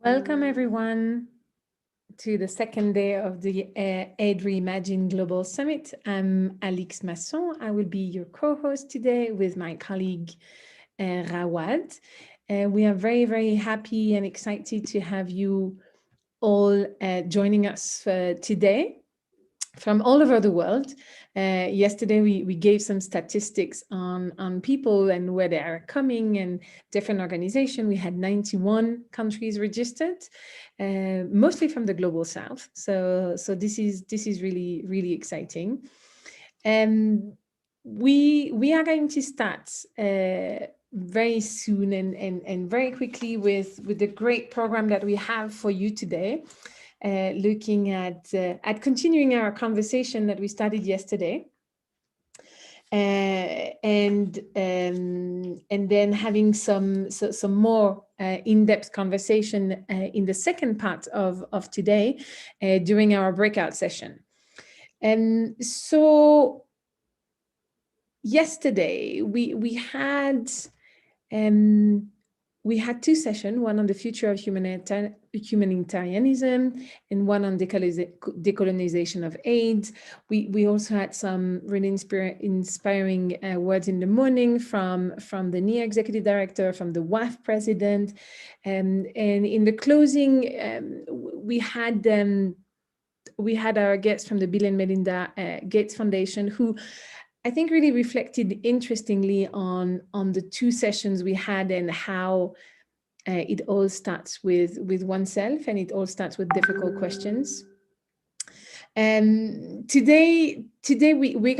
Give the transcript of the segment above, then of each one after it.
Welcome everyone to the second day of the Aid Reimagined Global Summit. I'm Alix Masson. I will be your co-host today with my colleague Rawad. We are very, very happy and excited to have you all joining us today from all over the world. Yesterday, we gave some statistics on people and where they are coming and different organizations. We had 91 countries registered, mostly from the global south. So this is really, really exciting. We are going to start very soon and very quickly with the great program that we have for you today. Looking at continuing our conversation that we started yesterday, and then having some more in-depth conversation in the second part of today during our breakout session. So yesterday we had two sessions, one on the future of humanitarianism and one on decolonization of aid. We also had some really inspiring words in the morning from the NIA executive director, from the WHAF president. And in the closing, we had our guests from the Bill and Melinda Gates Foundation, who I think really reflected interestingly on the two sessions we had and how it all starts with oneself, and it all starts with difficult questions. Today we're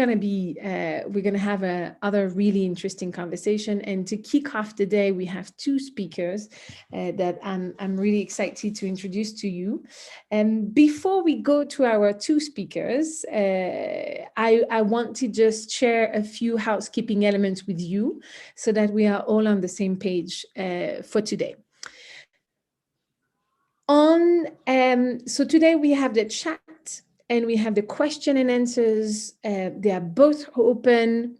gonna have other really interesting conversation, and to kick off the day we have two speakers that I'm really excited to introduce to you. And before we go to our two speakers, I want to just share a few housekeeping elements with you so that we are all on the same page for today. So today we have the chat and we have the question and answers. They are both open.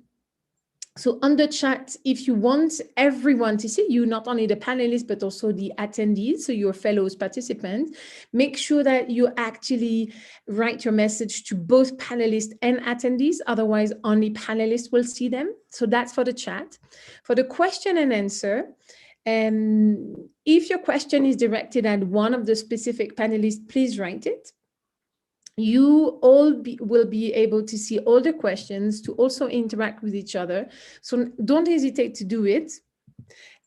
So on the chat, if you want everyone to see you, not only the panelists, but also the attendees, so your fellow participants, make sure that you actually write your message to both panelists and attendees. Otherwise, only panelists will see them. So that's for the chat. For the question and answer, if your question is directed at one of the specific panelists, please write it. You all will be able to see all the questions, to also interact with each other. So don't hesitate to do it.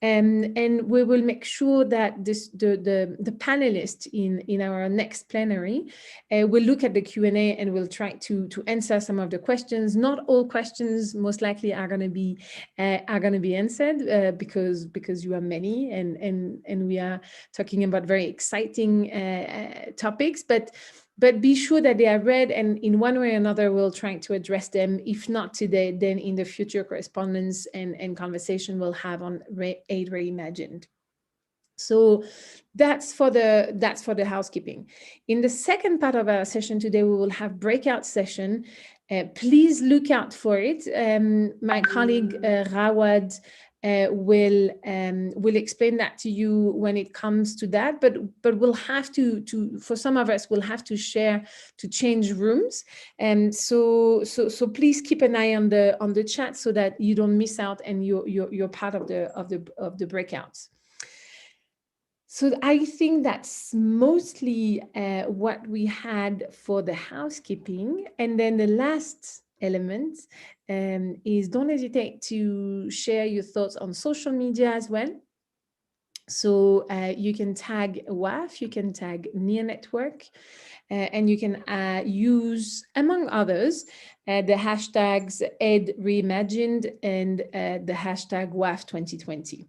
And we will make sure that the panelists in our next plenary will look at the Q&A and will try to answer some of the questions. Not all questions most likely are going to be answered because you are many and we are talking about very exciting topics, but be sure that they are read, and in one way or another, we'll try to address them. If not today, then in the future correspondence and conversation we'll have on Aid Reimagined. So that's for the housekeeping. In the second part of our session today, we will have breakout session. Please look out for it. My colleague Rawad will explain that to you when it comes to that, but we'll have to for some of us we'll have to share to change rooms, and so please keep an eye on the chat so that you don't miss out and you're part of the breakouts. So I think that's mostly what we had for the housekeeping, and then the last element is don't hesitate to share your thoughts on social media as well. So you can tag WHAF, you can tag NIA Network, and you can use, among others, the hashtags Aid Reimagined and the hashtag WHAF 2020.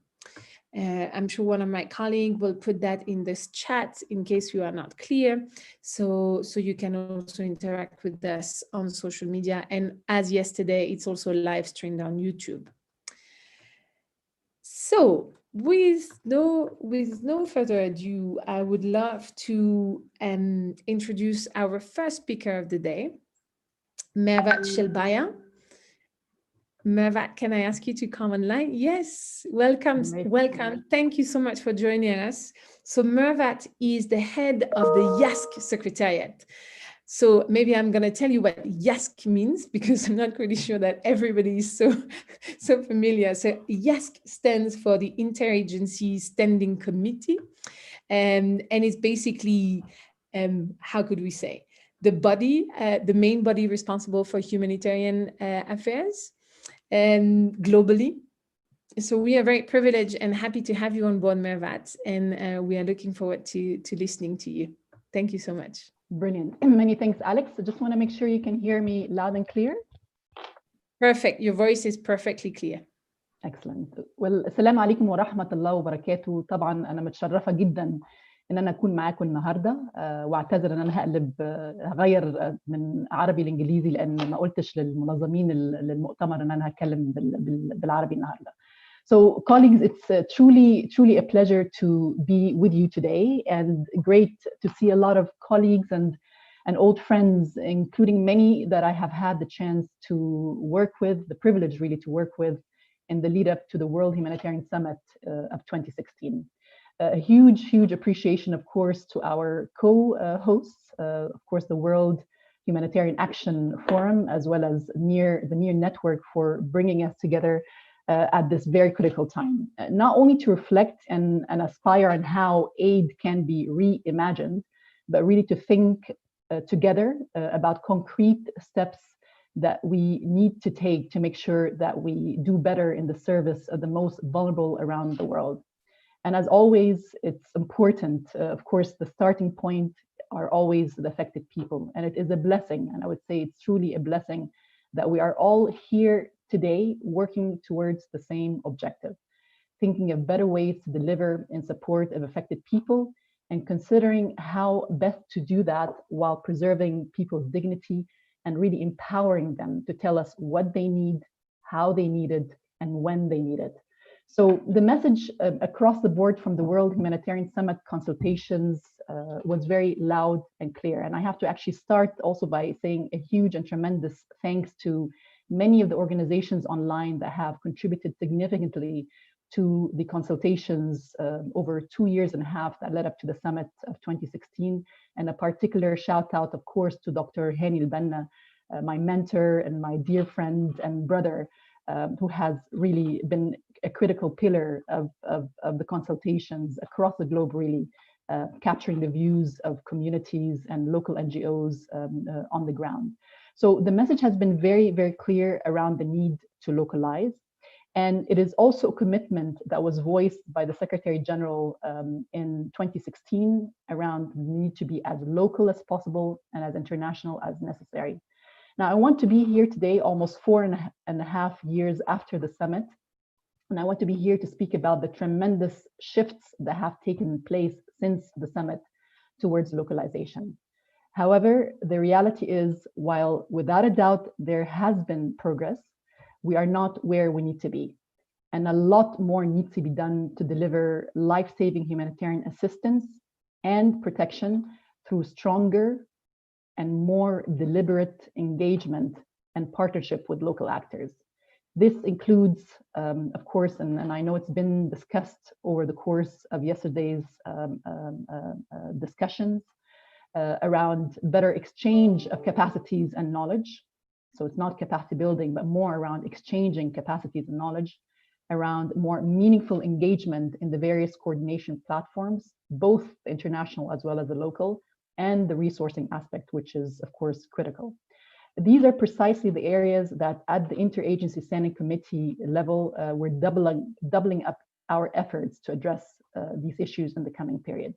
I'm sure one of my colleagues will put that in this chat in case you are not clear. So you can also interact with us on social media. And as yesterday, it's also live streamed on YouTube. So with no further ado, I would love to introduce our first speaker of the day, Mervat Shelbaya. Mervat, can I ask you to come online? Yes, welcome, welcome. Thank you so much for joining us. So Mervat is the head of the YASC Secretariat. So maybe I'm going to tell you what YASC means, because I'm not really sure that everybody is so familiar. So YASC stands for the Interagency Standing Committee. And it's basically, how could we say, the body, the main body responsible for humanitarian affairs globally. So we are very privileged and happy to have you on board, Mervat, and we are looking forward to listening to you. Thank you so much. Brilliant. Many thanks, Alex. I just want to make sure you can hear me loud and clear. Perfect. Your voice is perfectly clear. Excellent. Well, السلام عليكم ورحمة الله وبركاته. طبعا أنا متشرفة جدا إن أنا أكون معاكم النهاردة، واعتذر إن أنا هغير من عربي لإنجليزي لأن ما قلتش للمنظمين للمؤتمر إن أنا هتكلم بالعربي النهاردة. So colleagues, it's truly a pleasure to be with you today, and great to see a lot of colleagues and old friends, including many that I have had the chance to work with, the privilege really to work with in the lead up to the World Humanitarian Summit of 2016. A huge appreciation, of course, to our co-hosts, of course, the World Humanitarian Action Forum, as well as the NEAR Network, for bringing us together at this very critical time, not only to reflect and aspire on how aid can be reimagined, but really to think together about concrete steps that we need to take to make sure that we do better in the service of the most vulnerable around the world. And as always, it's important, of course, the starting point are always the affected people. And it is a blessing, and I would say it's truly a blessing that we are all here today working towards the same objective, thinking of better ways to deliver in support of affected people, and considering how best to do that while preserving people's dignity and really empowering them to tell us what they need, how they need it, and when they need it. So the message across the board from the World Humanitarian Summit consultations was very loud and clear. And I have to actually start also by saying a huge and tremendous thanks to many of the organizations online that have contributed significantly to the consultations over 2.5 years that led up to the summit of 2016. And a particular shout out, of course, to Dr. Hani Al-Banna, my mentor and my dear friend and brother, who has really been a critical pillar of the consultations across the globe, really capturing the views of communities and local NGOs on the ground. So the message has been very clear around the need to localize. And it is also a commitment that was voiced by the Secretary General in 2016 around the need to be as local as possible and as international as necessary. Now, I want to be here today, almost 4.5 years after the summit, and I want to be here to speak about the tremendous shifts that have taken place since the summit towards localization. However, the reality is, while without a doubt there has been progress, we are not where we need to be. And a lot more needs to be done to deliver life-saving humanitarian assistance and protection through stronger and more deliberate engagement and partnership with local actors. This includes, of course, and I know it's been discussed over the course of yesterday's discussions, around better exchange of capacities and knowledge. So it's not capacity building, but more around exchanging capacities and knowledge, around more meaningful engagement in the various coordination platforms, both the international as well as the local, and the resourcing aspect, which is, of course, critical. These are precisely the areas that at the Interagency Standing Committee level, we're doubling up our efforts to address these issues in the coming period.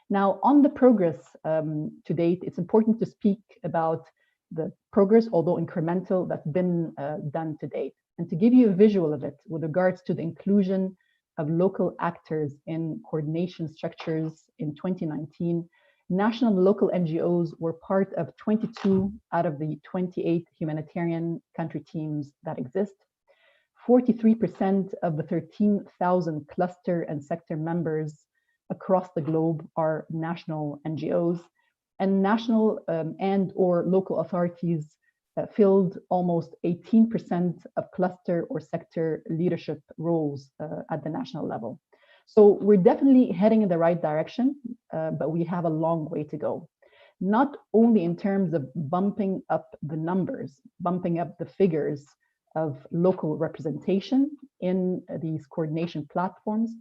Now, on the progress to date, it's important to speak about the progress, although incremental, that's been done to date. And to give you a visual of it with regards to the inclusion of local actors in coordination structures in 2019, national and local NGOs were part of 22 out of the 28 humanitarian country teams that exist. 43% of the 13,000 cluster and sector members across the globe are national NGOs, and national and or local authorities filled almost 18% of cluster or sector leadership roles at the national level. So we're definitely heading in the right direction, but we have a long way to go. Not only in terms of bumping up the numbers, bumping up the figures of local representation in these coordination platforms,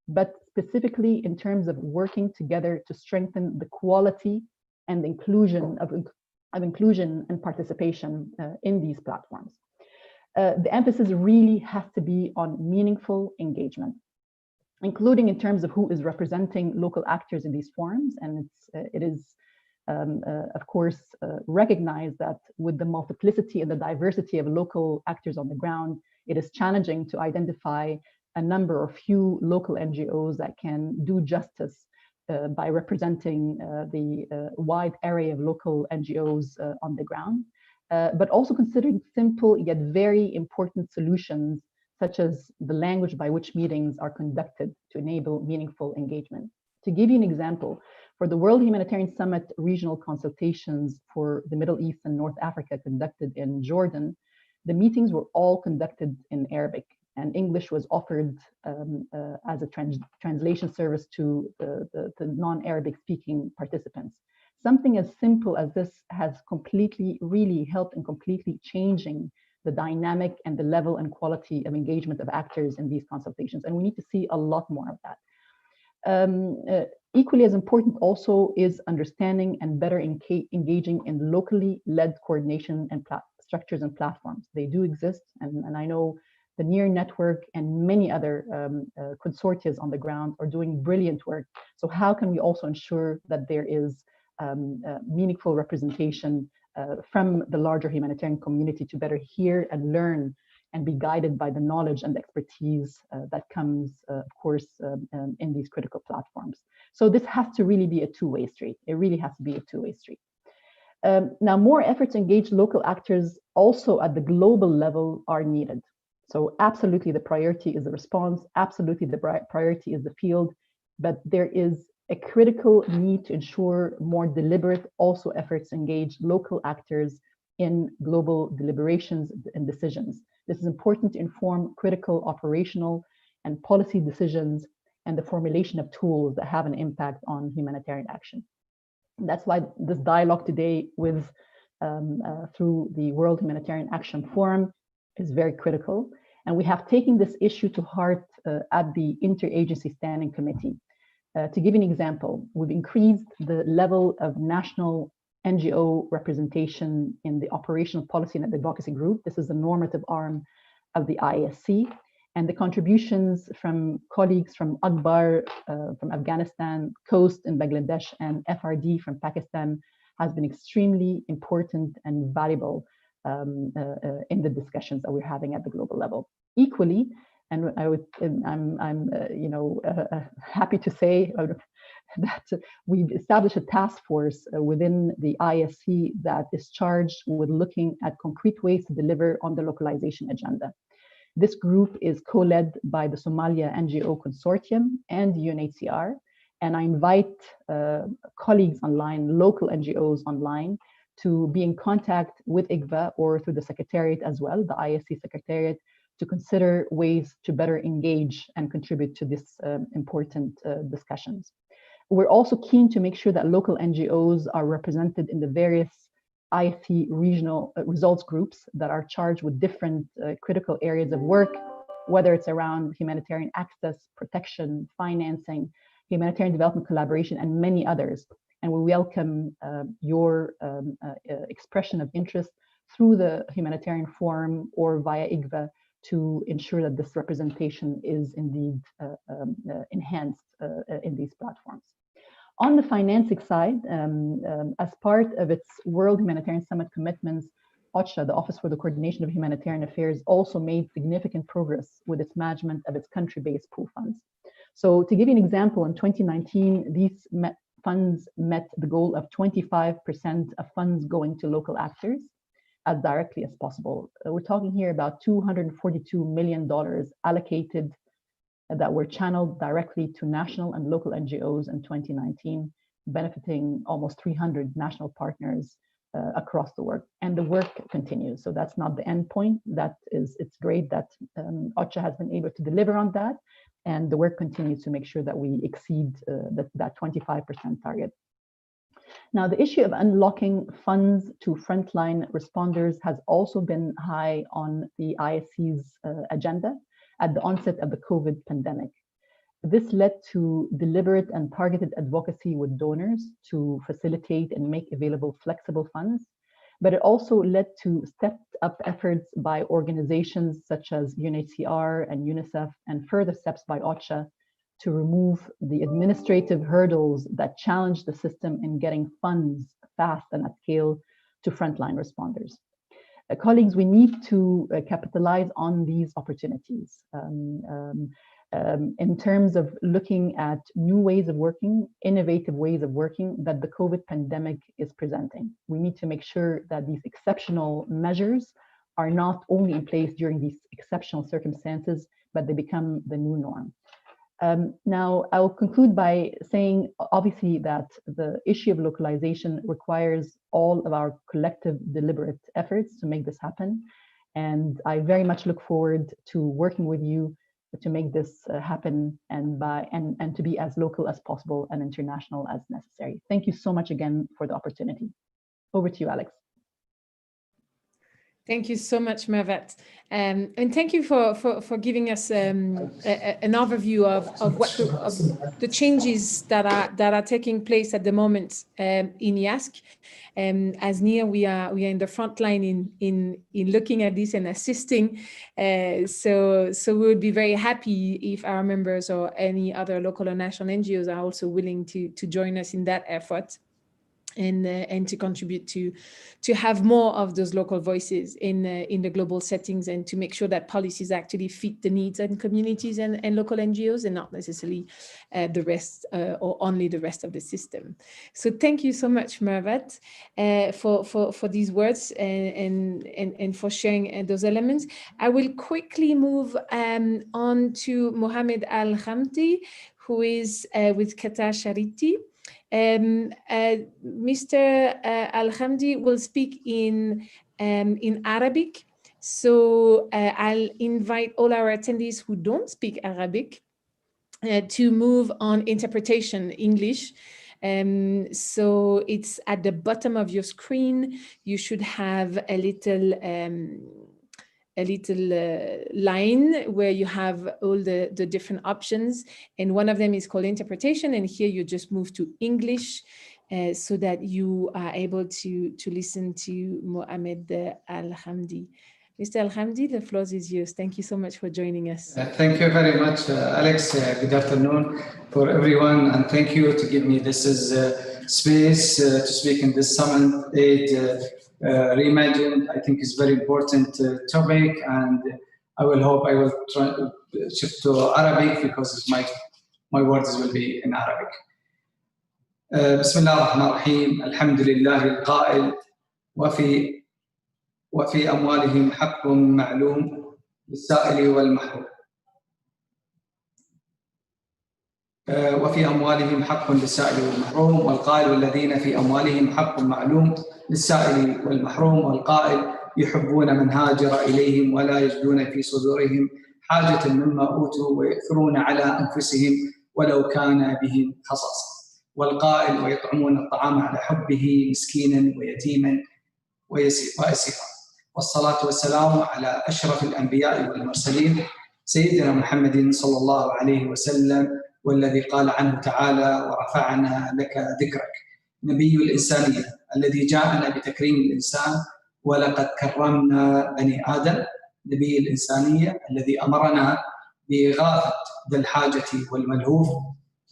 but specifically in terms of working together to strengthen the quality and inclusion of inclusion and participation in these platforms. The emphasis really has to be on meaningful engagement, including in terms of who is representing local actors in these forums. And it is, of course, recognized that with the multiplicity and the diversity of local actors on the ground, it is challenging to identify a number or few local NGOs that can do justice by representing the wide array of local NGOs on the ground, but also considering simple yet very important solutions, such as the language by which meetings are conducted to enable meaningful engagement. To give you an example, for the World Humanitarian Summit regional consultations for the Middle East and North Africa conducted in Jordan, the meetings were all conducted in Arabic, and English was offered as a translation service to the non-Arabic speaking participants. Something as simple as this has completely, really helped in completely changing the dynamic and the level and quality of engagement of actors in these consultations. And we need to see a lot more of that. Equally as important also is understanding and better engaging in locally led coordination and structures and platforms. They do exist, and I know the NEAR network and many other consortia on the ground are doing brilliant work. So how can we also ensure that there is meaningful representation from the larger humanitarian community to better hear and learn and be guided by the knowledge and expertise that comes, of course, in these critical platforms. So this has to really be a two-way street. It really has to be a two-way street. Now, more efforts to engage local actors also at the global level are needed. So absolutely the priority is the response, absolutely the priority is the field, but there is a critical need to ensure more deliberate also efforts to engage local actors in global deliberations and decisions. This is important to inform critical operational and policy decisions and the formulation of tools that have an impact on humanitarian action. And that's why this dialogue today with through the World Humanitarian Action Forum is very critical. And we have taken this issue to heart at the Interagency Standing Committee. To give you an example, we've increased the level of national NGO representation in the Operational Policy and Advocacy Group. This is the normative arm of the ISC. And the contributions from colleagues from Akbar from Afghanistan, COAST in Bangladesh, and FRD from Pakistan has been extremely important and valuable in the discussions that we're having at the global level. Equally, and I'm happy to say that we've established a task force within the ISC that is charged with looking at concrete ways to deliver on the localization agenda. This group is co-led by the Somalia NGO Consortium and UNHCR, and I invite colleagues online, local NGOs online, to be in contact with IGVA or through the Secretariat as well, the ISC Secretariat, to consider ways to better engage and contribute to this important discussions. We're also keen to make sure that local NGOs are represented in the various ISC regional results groups that are charged with different critical areas of work, whether it's around humanitarian access, protection, financing, humanitarian development collaboration, and many others. And we welcome your expression of interest through the Humanitarian Forum or via IGVA to ensure that this representation is indeed enhanced in these platforms. On the financing side, as part of its World Humanitarian Summit commitments, OCHA, the Office for the Coordination of Humanitarian Affairs, also made significant progress with its management of its country-based pool funds. So to give you an example, in 2019, these funds met the goal of 25% of funds going to local actors as directly as possible. We're talking here about $242 million allocated that were channeled directly to national and local NGOs in 2019, benefiting almost 300 national partners across the work, and the work continues. So that's not the end point. It's great that OCHA has been able to deliver on that, and the work continues to make sure that we exceed that 25% target. Now, the issue of unlocking funds to frontline responders has also been high on the ISC's agenda at the onset of the COVID pandemic. This led to deliberate and targeted advocacy with donors to facilitate and make available flexible funds, but it also led to stepped up efforts by organizations such as UNHCR and UNICEF, and further steps by OCHA to remove the administrative hurdles that challenge the system in getting funds fast and at scale to frontline responders. Colleagues, we need to capitalize on these opportunities. In terms of looking at new ways of working, innovative ways of working that the COVID pandemic is presenting. We need to make sure that these exceptional measures are not only in place during these exceptional circumstances, but they become the new norm. Now, I will conclude by saying, obviously, that the issue of localization requires all of our collective deliberate efforts to make this happen. And I very much look forward to working with you to make this happen and to be as local as possible and international as necessary. Thank you so much again for the opportunity. Over to you, Alex. Thank you so much, Mervat. And thank you for giving us an overview of the changes that are taking place at the moment in IASC. As NIA, we are in the front line in looking at this and assisting. So we would be very happy if our members or any other local or national NGOs are also willing to join us in that effort. And to contribute to have more of those local voices in the global settings, and to make sure that policies actually fit the needs and communities and local NGOs, and not necessarily the rest or only the rest of the system. So thank you so much, Mervat, for these words and for sharing those elements. I will quickly move on to Mohamed Al-Hamdi, who is with Qatar Charity. Mr. Al-Hamdi will speak in Arabic. So I'll invite all our attendees who don't speak Arabic to move on interpretation English. So it's at the bottom of your screen. You should have a little line where you have all the different options, and one of them is called interpretation, and here you just move to English so that you are able to listen to Mohamed Al-Hamdi. Mr. Al-Hamdi, the floor is yours. Thank you so much for joining us. Thank you very much, Alex. Good afternoon for everyone, and thank you to give me this space to speak in this summit. Aid Reimagined, I think, is very important topic, and I will try to shift to Arabic because my words will be in Arabic. بسم الله الرحمن الرحيم. الحمد لله القائل وفي أموالهم حق معلوم للسائل والمحروم. وفي أموالهم حق للسائل والمحروم، والقائل والذين في أموالهم حق معلوم للسائل والمحروم، والقائل يحبون من هاجر إليهم ولا يجدون في صدورهم حاجة مما أوتوا ويؤثرون على أنفسهم ولو كان بهم خصاصة، والقائل ويطعمون الطعام على حبه مسكينا ويتيما وأسيرا. والصلاة والسلام على أشرف الأنبياء والمرسلين سيدنا محمد صلى الله عليه وسلم، والذي قال عنه تعالى ورفعنا لك ذكرك، نبي الإنسانية الذي جاءنا بتكريم الإنسان ولقد كرمنا بني آدم، نبي الإنسانية الذي أمرنا بإغاثة ذي الحاجة والملهوف،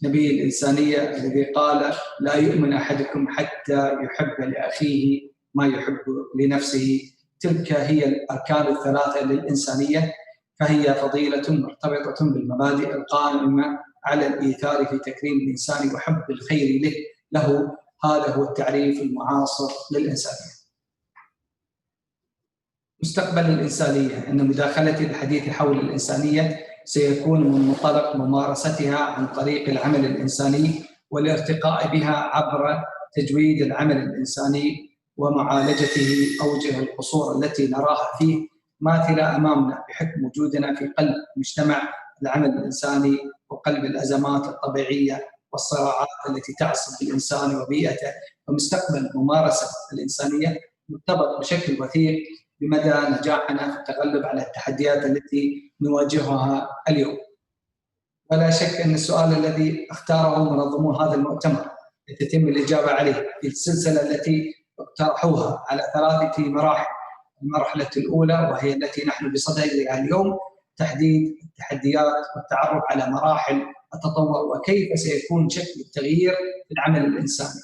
نبي الإنسانية الذي قال لا يؤمن أحدكم حتى يحب لأخيه ما يحب لنفسه. تلك هي الأركان الثلاثة للإنسانية، فهي فضيلة مرتبطة بالمبادئ القائمة على الإيثار في تكريم الإنسان وحب الخير له. هذا هو التعريف المعاصر للإنسانية. مستقبل الإنسانية، أن مداخلة الحديث حول الإنسانية سيكون من منطلق ممارستها عن طريق العمل الإنساني والارتقاء بها عبر تجويد العمل الإنساني ومعالجته أوجه القصور التي نراها فيه ماثلة أمامنا بحكم وجودنا في قلب مجتمع العمل الإنساني وقلب الأزمات الطبيعية والصراعات التي تعصف الإنسان وبيئته. ومستقبل ممارسة الإنسانية مرتبط بشكل وثيق بمدى نجاحنا في التغلب على التحديات التي نواجهها اليوم. ولا شك أن السؤال الذي اختاره منظمو هذا المؤتمر لتتم الإجابة عليه في السلسلة التي اقترحوها على 3 مراحل. المرحلة الأولى وهي التي نحن بصددها اليوم تحديد التحديات والتعرف على مراحل التطور وكيف سيكون شكل التغيير في العمل الإنساني.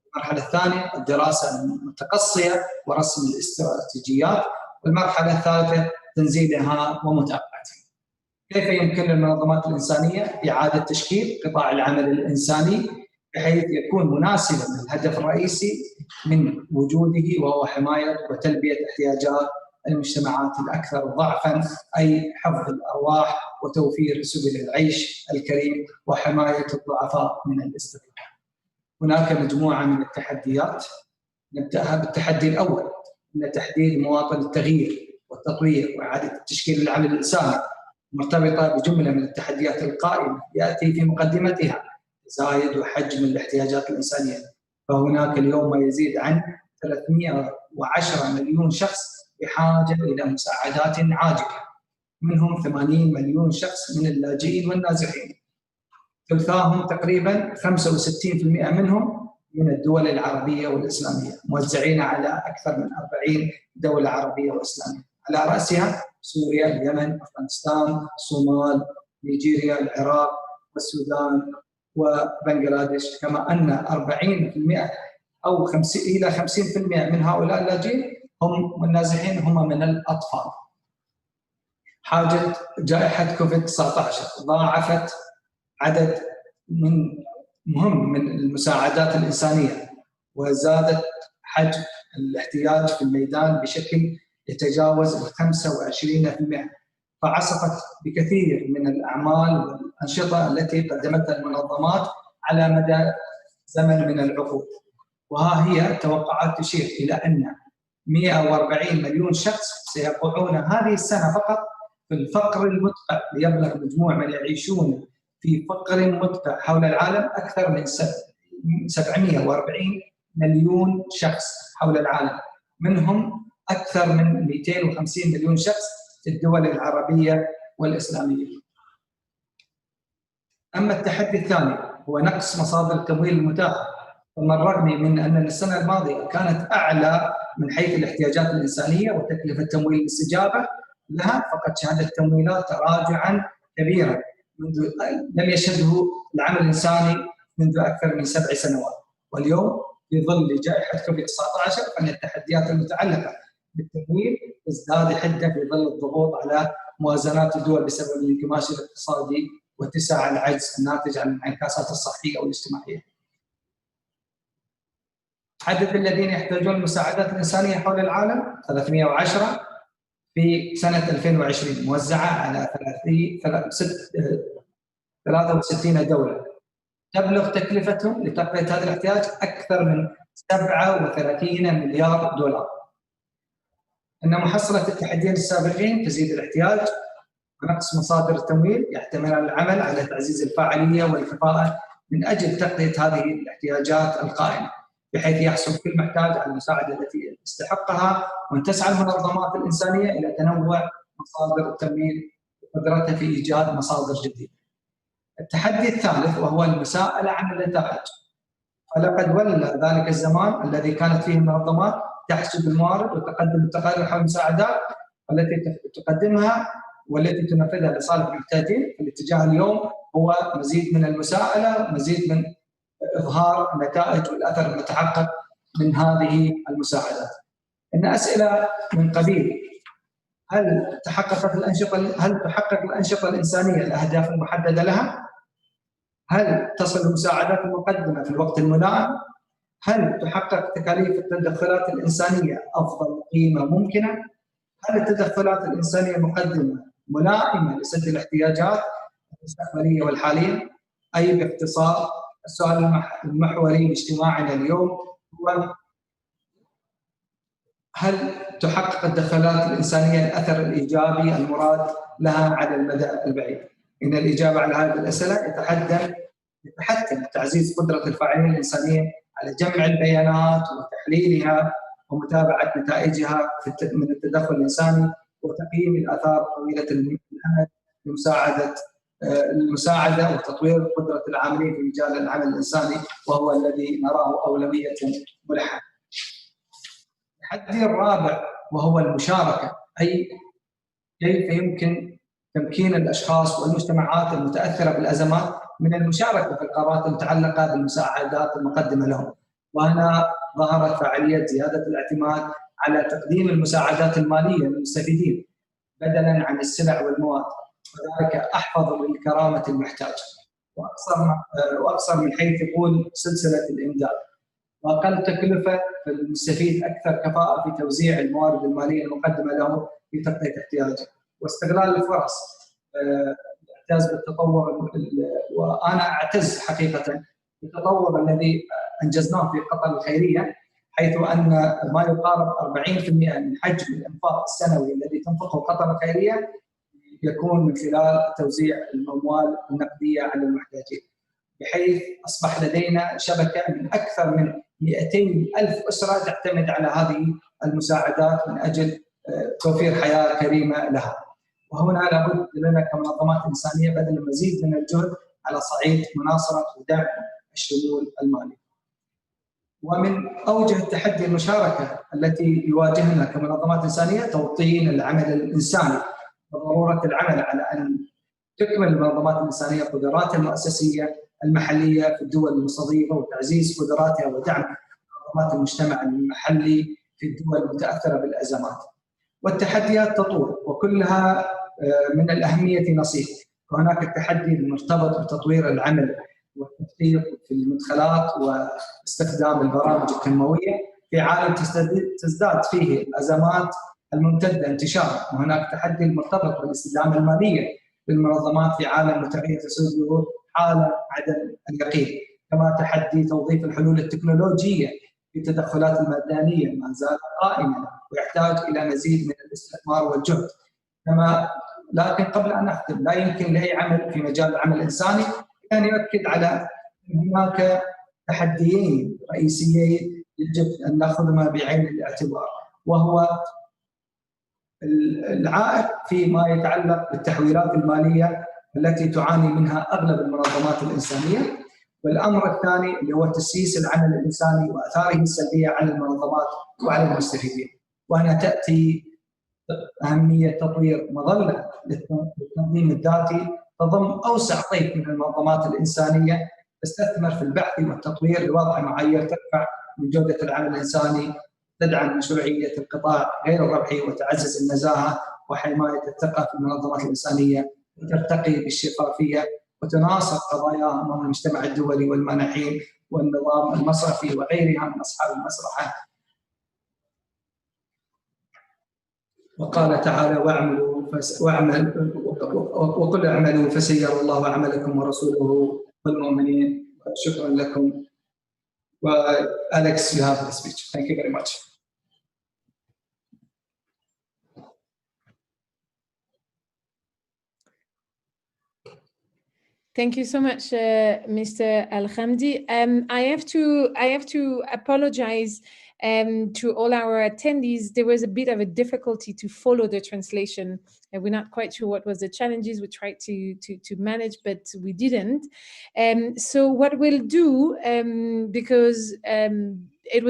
المرحلة الثانية الدراسة المتقصية ورسم الاستراتيجيات. والمرحلة الثالثة تنزيلها ومتابعتها. كيف يمكن للمنظمات الإنسانية إعادة تشكيل قطاع العمل الإنساني بحيث يكون مناسبا للهدف الرئيسي من وجوده وهو حماية وتلبية احتياجات المجتمعات الأكثر ضعفا، أي حفظ الأرواح وتوفير سبل العيش الكريم وحماية الضعفاء من الاستغلال. هناك مجموعة من التحديات. نبدأها بالتحدي الأول، من تحديد مواطن التغيير والتطوير وإعادة تشكيل العمل الإنساني، مرتبطة بجملة من التحديات القائمة يأتي في مقدمتها تزايد وحجم الاحتياجات الإنسانية. فهناك اليوم ما يزيد عن 310 مليون شخص بحاجة إلى مساعدات عاجلة، منهم 80 مليون شخص من اللاجئين والنازحين، ثلثاهم تقريبا 65% منهم من الدول العربية والإسلامية، موزعين على أكثر من 40 دولة عربية وإسلامية، على رأسها سوريا، اليمن، أفغانستان، الصومال، نيجيريا، العراق والسودان وبنغلاديش. كما أن 40% أو 50 إلى 50% من هؤلاء اللاجئين هم النازحين هم من الأطفال. حاجة جائحة كوفيد-19 ضاعفت عدد مهم من المساعدات الإنسانية وزادت حجم الاحتياج في الميدان بشكل يتجاوز 25%، فعصفت بكثير من الأعمال والأنشطة التي قدمتها المنظمات على مدى زمن من العقود. وها هي توقعات تشير إلى أن 140 مليون شخص سيقعون هذه السنة فقط في الفقر المدقع، ليبلغ مجموع من يعيشون في فقر مدقع حول العالم أكثر من 740 مليون شخص حول العالم، منهم أكثر من 250 مليون شخص في الدول العربية والإسلامية. أما التحدي الثاني هو نقص مصادر التمويل المتاحة. بالرغم من أن السنة الماضية كانت أعلى من حيث الاحتياجات الإنسانية وتكلفة تمويل الاستجابة لها، فقد شهدت التمويلات تراجعا كبيرا لم يشهده العمل الإنساني منذ أكثر من 7 سنوات. واليوم في ظل جائحة كوفيد-19 فإن التحديات المتعلقة بالتمويل تزداد حدة في ظل الضغوط على موازنات الدول بسبب الانكماش الاقتصادي واتساع العجز الناتج عن الانعكاسات الصحية والاجتماعية. عدد الذين يحتاجون المساعدات الإنسانية حول العالم 310 في سنة 2020، موزعة على 63 دولة. تبلغ تكلفتهم لتغطية هذا الاحتياج أكثر من 37 مليار دولار. أن محصلة التحديين السابقين تزيد الاحتياج ونقص مصادر التمويل يحتمل العمل على تعزيز الفاعلية والكفاءة من أجل تغطية هذه الاحتياجات القائمة، بحيث يحصل كل محتاج على المساعدة التي يستحقها، وأن تسعى المنظمات الإنسانية إلى تنوع مصادر التمويل وقدرتها في إيجاد مصادر جديدة. التحدي الثالث وهو المساءلة عن النتائج. فلقد ولى ذلك الزمان الذي كانت فيه المنظمات تحسب الموارد وتقدم التقارير حول المساعدات والتي تقدمها والتي تنفذها لصالح المحتاجين. الاتجاه اليوم هو مزيد من المساءلة، مزيد من إظهار النتائج والأثر المتحقق من هذه المساعدات. إن أسئلة من قبيل هل تحقق الأنشطة الإنسانية الأهداف المحددة لها؟ هل تصل المساعدات المقدمة في الوقت الملائم؟ هل تحقق تكاليف التدخلات الإنسانية أفضل قيمة ممكنة؟ هل التدخلات الإنسانية المقدمة ملائمة لسد الاحتياجات المستقبلية والحالية؟ أي باختصار السؤال المحوري لاجتماعنا اليوم هو هل تحقق التدخلات الإنسانية الأثر الإيجابي المراد لها على المدى البعيد؟ إن الإجابة على هذه الأسئلة يتحتم تعزيز قدرة الفاعلين الإنسانية على جمع البيانات وتحليلها ومتابعة نتائجها من التدخل الإنساني وتقييم الآثار طويلة الأمد للمساعدة وتطوير قدرة العاملين في مجال العمل الإنساني، وهو الذي نراه أولوية ملحة. التحدي الرابع وهو المشاركة، أي كيف يمكن تمكين الأشخاص والمجتمعات المتأثرة بالأزمات من المشاركة في القرارات المتعلقة بالمساعدات المقدمة لهم. وهنا ظهرت فعالية زيادة الاعتماد على تقديم المساعدات المالية للمستفيدين بدلاً عن السلع والمواد، وذلك أحفظ للكرامة المحتاج وأقصر من حيث يقول سلسلة الإمداد، وأقل تكلفة فالمستفيد أكثر كفاءة في توزيع الموارد المالية المقدمة له في تغطية احتياجه، واستغلال الفرص. أعتز بالتطور، وأنا أعتز حقيقة بالتطور الذي أنجزناه في قطر الخيرية، حيث أن ما يقارب 40% من حجم الإنفاق السنوي الذي تنفقه قطر الخيرية يكون من خلال توزيع الأموال النقدية على المحتاجين، بحيث أصبح لدينا شبكة من أكثر من 200,000 أسرة تعتمد على هذه المساعدات من أجل توفير حياة كريمة لها. وهنا لابد لنا كمنظمات إنسانية بذل المزيد من الجهد على صعيد مناصرة ودعم الشمول المالي. ومن أوجه التحدي المشاركة التي يواجهنا كمنظمات إنسانية توطين العمل الإنساني وضرورة العمل على أن تكمل المنظمات الإنسانية قدراتها المؤسسية المحلية في الدول المستضيفة وتعزيز قدراتها ودعم منظمات المجتمع المحلي في الدول المتأثرة بالأزمات. والتحديات تطول وكلها من الأهمية نصيب، وهناك التحدي المرتبط بتطوير العمل والتدقيق في المدخلات واستخدام البرامج التنموية في عالم تزداد فيه الأزمات الممتدة انتشارا، وهناك تحدي المرتبط بالاستدامة المالية للمنظمات في عالم متغير تسوده حالة عدم اليقين، كما تحدي توظيف الحلول التكنولوجية في التدخلات الميدانية ما زال قائما ويحتاج إلى مزيد من الاستثمار والجهد. لكن قبل أن أختم، لا يمكن لأي عمل في مجال العمل الإنساني أن يؤكد على هناك تحديين رئيسيين يجب أن نأخذهما بعين الاعتبار، وهو العائق فيما يتعلق بالتحويلات المالية التي تعاني منها أغلب المنظمات الإنسانية، والأمر الثاني اللي هو تسييس العمل الإنساني وآثاره السلبية على المنظمات وعلى المستفيدين. وهنا تأتي أهمية تطوير مظلة للتنظيم الذاتي تضم أوسع طيف من المنظمات الإنسانية تستثمر في البحث والتطوير لوضع معايير ترفع من جودة العمل الإنساني، تدعم مشروعية القطاع غير الربحي وتعزز النزاهة وحماية الثقة في المنظمات الإنسانية، وترتقي بالشفافية وتناصر قضاياها أمام المجتمع الدولي والمانحين والنظام المصرفي وغيرها من أصحاب المصلحة. وقال تعالى: وقل اعملوا فسيرى الله عملكم ورسوله والمؤمنين. شكرا لكم. Alex, you have the speech. Thank you very much. Thank you so much, Mr. Al-Hamdi. I have to apologize to all our attendees. There was a bit of a difficulty to follow the translation, and we're not quite sure what was the challenges. We tried to manage, but we didn't. So what we'll do, because it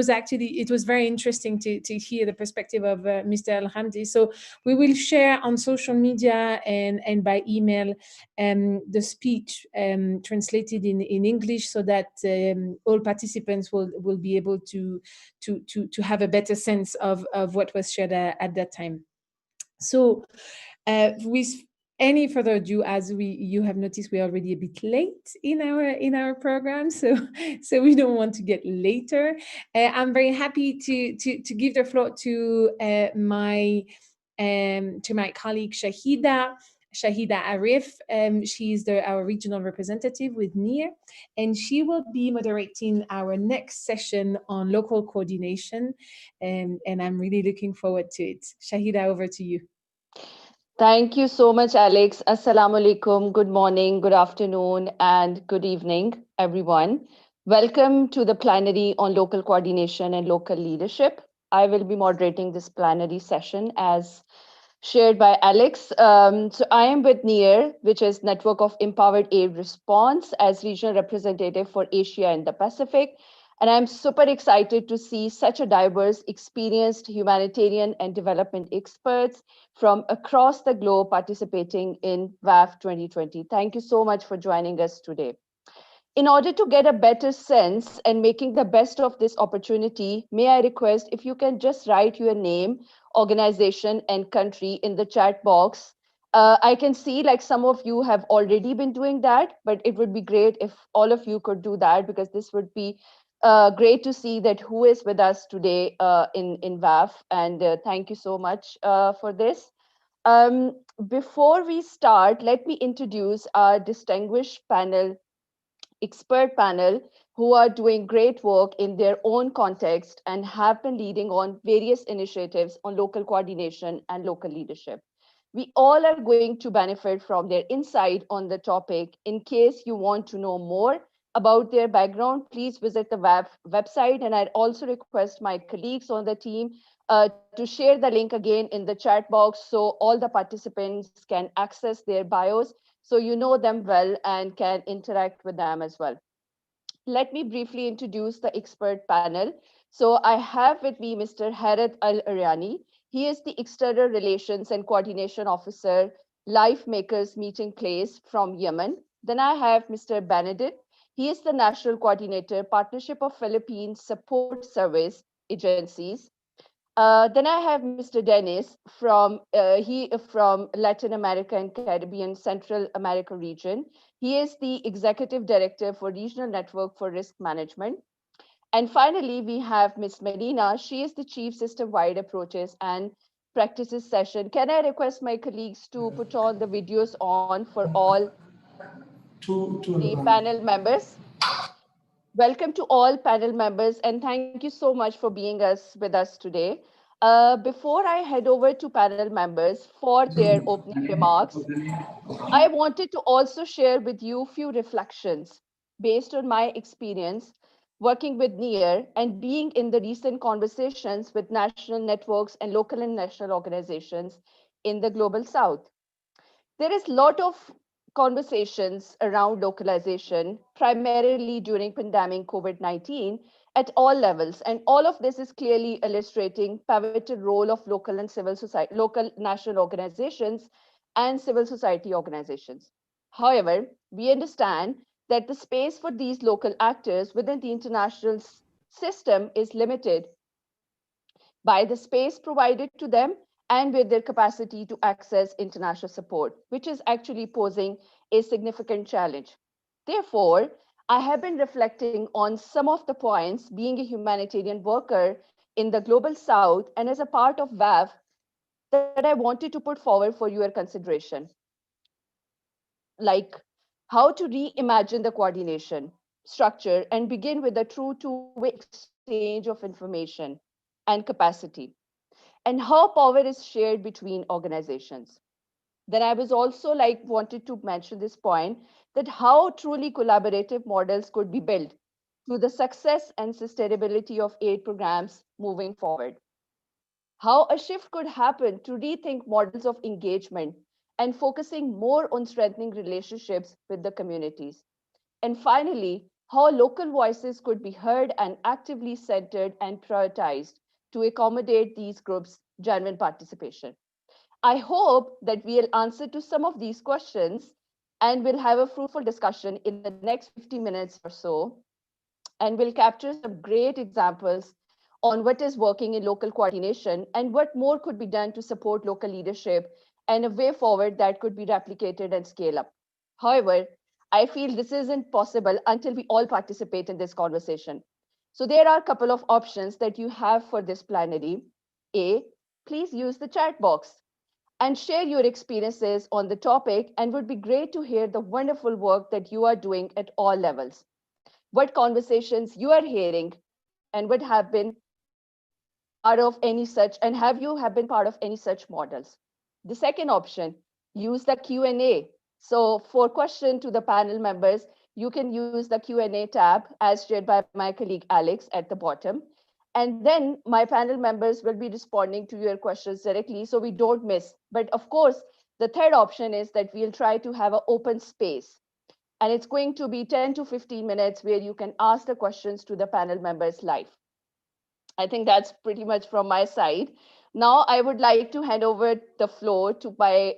was very interesting to hear the perspective of Mr. Al-Hamdi. So we will share on social media and by email the speech translated in English, so that all participants will be able to have a better sense of what was shared at that time. So with any further ado, as you have noticed, we're already a bit late in our program, so we don't want to get later. I'm very happy to give the floor to my colleague Shahida. Shahida Arif. She's our regional representative with NIR, and she will be moderating our next session on local coordination. And I'm really looking forward to it. Shahida, over to you. Thank you so much, Alex. Assalamu alaikum. Good morning, good afternoon, and good evening, everyone. Welcome to the plenary on local coordination and local leadership. I will be moderating this plenary session as shared by Alex. So I am with NEAR, which is Network of Empowered Aid Response, as regional representative for Asia and the Pacific. And I'm super excited to see such a diverse, experienced humanitarian and development experts from across the globe participating in WHAF 2020. Thank you so much for joining us today. In order to get a better sense and making the best of this opportunity, may I request if you can just write your name, organization, and country in the chat box. I can see like some of you have already been doing that, but it would be great if all of you could do that, because this would be great to see that who is with us today in WAF. And thank you so much for this. Before we start, let me introduce our distinguished expert panel who are doing great work in their own context and have been leading on various initiatives on local coordination and local leadership. We all are going to benefit from their insight on the topic. In case you want to know more about their background, please visit the website. And I'd also request my colleagues on the team to share the link again in the chat box so all the participants can access their bios so you know them well and can interact with them as well. Let me briefly introduce the expert panel. So I have with me Mr. Harith Al-Aryani. He is the External Relations and Coordination Officer, Life Makers Meeting Place from Yemen. Then I have Mr. Benedict. He is the National Coordinator, Partnership of Philippines Support Service Agencies. Then I have Mr. Dennis from Latin America and Caribbean Central America region. He is the Executive Director for Regional Network for Risk Management. And finally, we have Ms. Medina. She is the Chief System-Wide Approaches and Practices Session. Can I request my colleagues to put on the videos on for all the panel members? Welcome to all panel members, and thank you so much for being with us today. Before I head over to panel members for their opening remarks, I wanted to also share with you a few reflections based on my experience working with NEAR and being in the recent conversations with national networks and local and national organizations in the Global South. There is a lot of conversations around localization, primarily during pandemic COVID-19 at all levels. And all of this is clearly illustrating pivotal role of local and civil society, local national organizations and civil society organizations. However, we understand that the space for these local actors within the international system is limited by the space provided to them and with their capacity to access international support, which is actually posing a significant challenge. Therefore, I have been reflecting on some of the points being a humanitarian worker in the Global South and as a part of WAF that I wanted to put forward for your consideration, like how to reimagine the coordination structure and begin with a true two-way exchange of information and capacity, and how power is shared between organizations. Then I was also wanted to mention this point that how truly collaborative models could be built through the success and sustainability of aid programs moving forward. How a shift could happen to rethink models of engagement and focusing more on strengthening relationships with the communities. And finally, how local voices could be heard and actively centered and prioritized to accommodate these groups' genuine participation. I hope that we'll answer to some of these questions and we'll have a fruitful discussion in the next 50 minutes or so. And we'll capture some great examples on what is working in local coordination and what more could be done to support local leadership and a way forward that could be replicated and scale up. However, I feel this isn't possible until we all participate in this conversation. So there are a couple of options that you have for this plenary. A, please use the chat box. and share your experiences on the topic, and would be great to hear the wonderful work that you are doing at all levels. What conversations you are hearing and would have been part of any such, and have been part of any such models. The second option, use the Q&A. So for question to the panel members, you can use the Q&A tab as shared by my colleague Alex at the bottom. And then my panel members will be responding to your questions directly so we don't miss. But of course, the third option is that we'll try to have an open space. And it's going to be 10 to 15 minutes where you can ask the questions to the panel members live. I think that's pretty much from my side. Now I would like to hand over the floor to my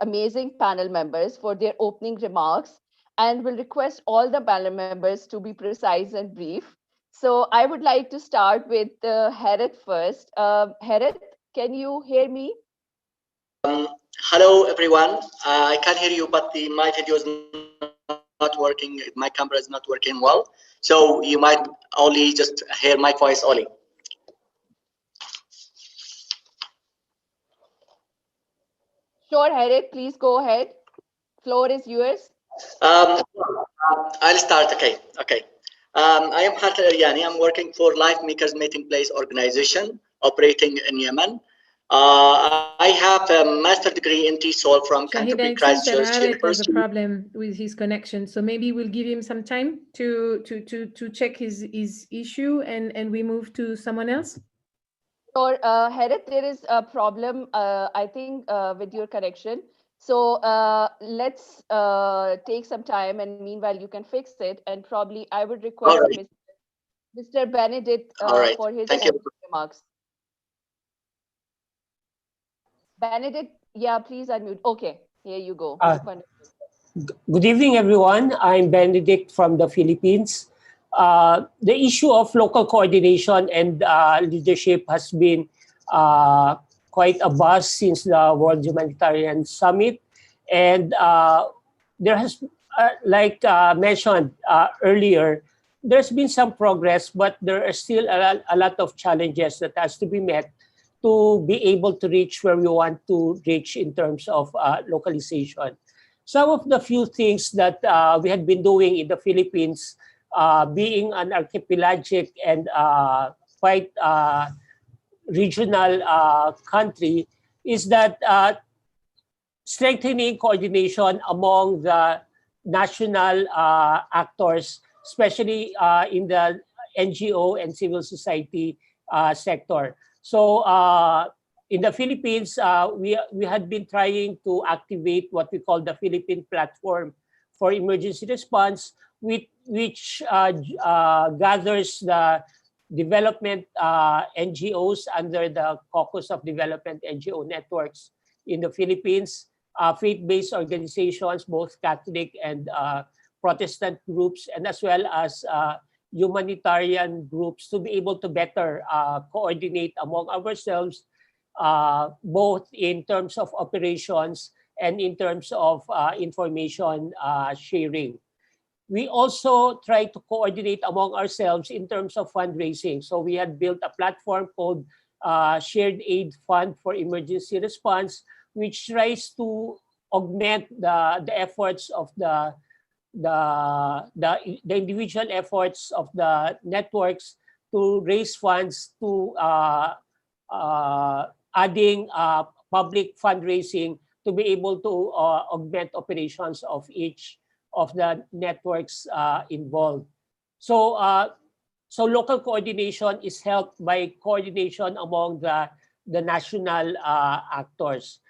amazing panel members for their opening remarks, and will request all the panel members to be precise and brief. So I would like to start with Harith first. Harith, can you hear me? Hello, everyone. I can hear you, but my video is not working. My camera is not working well. So you might only just hear my voice only. Sure, Harith, please go ahead. Floor is yours. I'll start. Okay. I am Harith Al-Aryani. I'm working for Life Makers Meeting Place organization operating in Yemen. I have a master's degree in TESOL from Canterbury Christchurch University. Has a problem with his connection, so maybe we'll give him some time to check his issue, and we move to someone else. Or Harith, there is a problem, I think, with your connection. So let's take some time, and meanwhile you can fix it. And probably I would request Mr. Benedict for his remarks. Benedict, yeah, please unmute. Okay, here you go. Good evening, everyone. I'm Benedict from the Philippines. The issue of local coordination and leadership has been quite a buzz since the World Humanitarian Summit. And there has, like mentioned earlier, there's been some progress, but there are still a lot of challenges that has to be met to be able to reach where we want to reach in terms of localization. Some of the few things that we had been doing in the Philippines, being an archipelagic and quite regional country, is that strengthening coordination among the national actors, especially in the NGO and civil society sector. So in the Philippines, we had been trying to activate what we call the Philippine Platform for Emergency Response, which gathers the development NGOs under the Caucus of Development NGO Networks in the Philippines, faith-based organizations, both Catholic and Protestant groups, and as well as humanitarian groups, to be able to better coordinate among ourselves, both in terms of operations and in terms of information sharing. We also try to coordinate among ourselves in terms of fundraising. So we had built a platform called Shared Aid Fund for Emergency Response, which tries to augment the efforts of the individual efforts of the networks to raise funds, to adding public fundraising to be able to augment operations of each of the networks involved. So, so local coordination is helped by coordination among the national actors.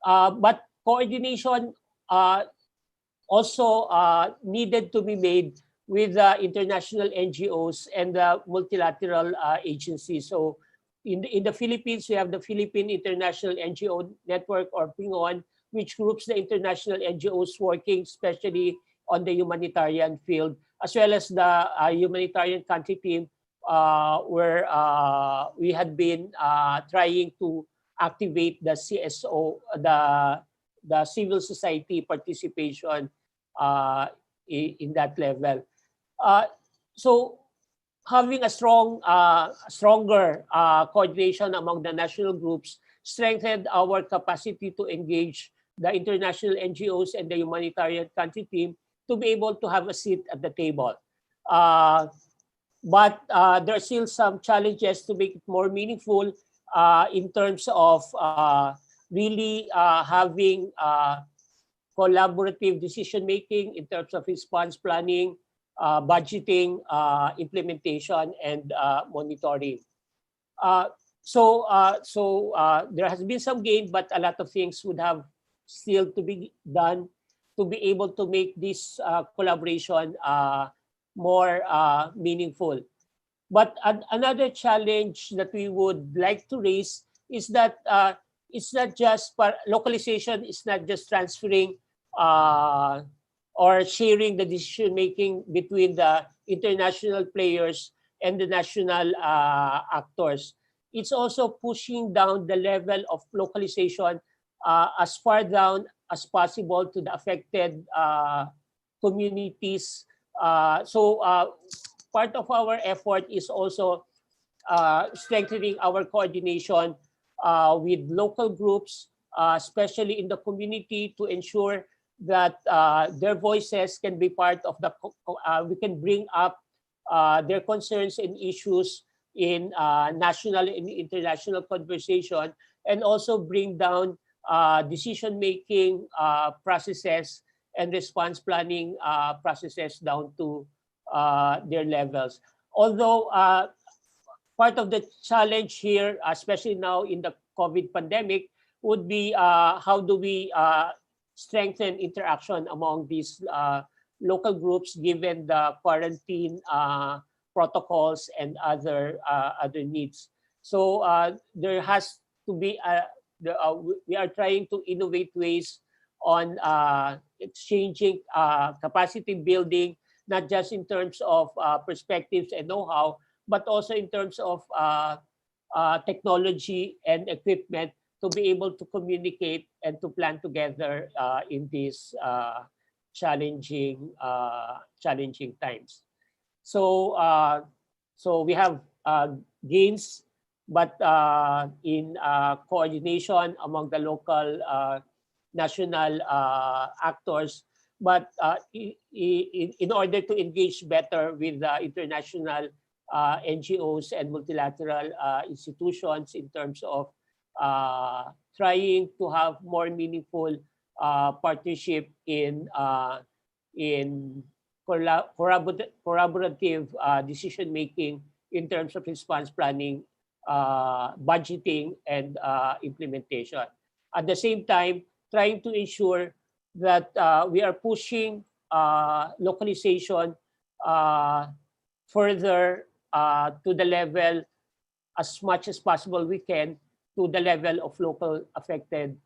But coordination also needed to be made with the international NGOs and the multilateral agencies. So in the Philippines, we have the Philippine International NGO Network, or PINGON, which groups the international NGOs working especially on the humanitarian field, as well as the humanitarian country team, where we had been trying to activate the CSO, the civil society participation in that level. So having a stronger coordination among the national groups, strengthened our capacity to engage the international NGOs and the humanitarian country team to be able to have a seat at the table. But there are still some challenges to make it more meaningful in terms of really having collaborative decision-making in terms of response planning, budgeting, implementation, and monitoring. So there has been some gain, but a lot of things would have still to be done to be able to make this collaboration more meaningful. But another challenge that we would like to raise is that it's not just localization, it's not just transferring or sharing the decision making between the international players and the national actors. It's also pushing down the level of localization as far down as possible to the affected communities. So part of our effort is also strengthening our coordination with local groups, especially in the community, to ensure that their voices can be part of the, we can bring up their concerns and issues in national and international conversation, and also bring down decision-making processes and response planning processes down to their levels. Although part of the challenge here, especially now in the COVID pandemic, would be how do we strengthen interaction among these local groups given the quarantine protocols and other needs. So there has to be we are trying to innovate ways on exchanging capacity building, not just in terms of perspectives and know-how, but also in terms of technology and equipment to be able to communicate and to plan together in these challenging times. So so we have gains, but in coordination among the local national actors, but in order to engage better with the international NGOs and multilateral institutions in terms of trying to have more meaningful partnership in collaborative decision making in terms of response planning, budgeting, and implementation. At the same time, trying to ensure that we are pushing localization further to the level, as much as possible we can, to the level of local affected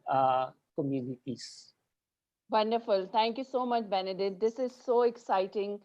communities. Wonderful. Thank you so much, Benedict. This is so exciting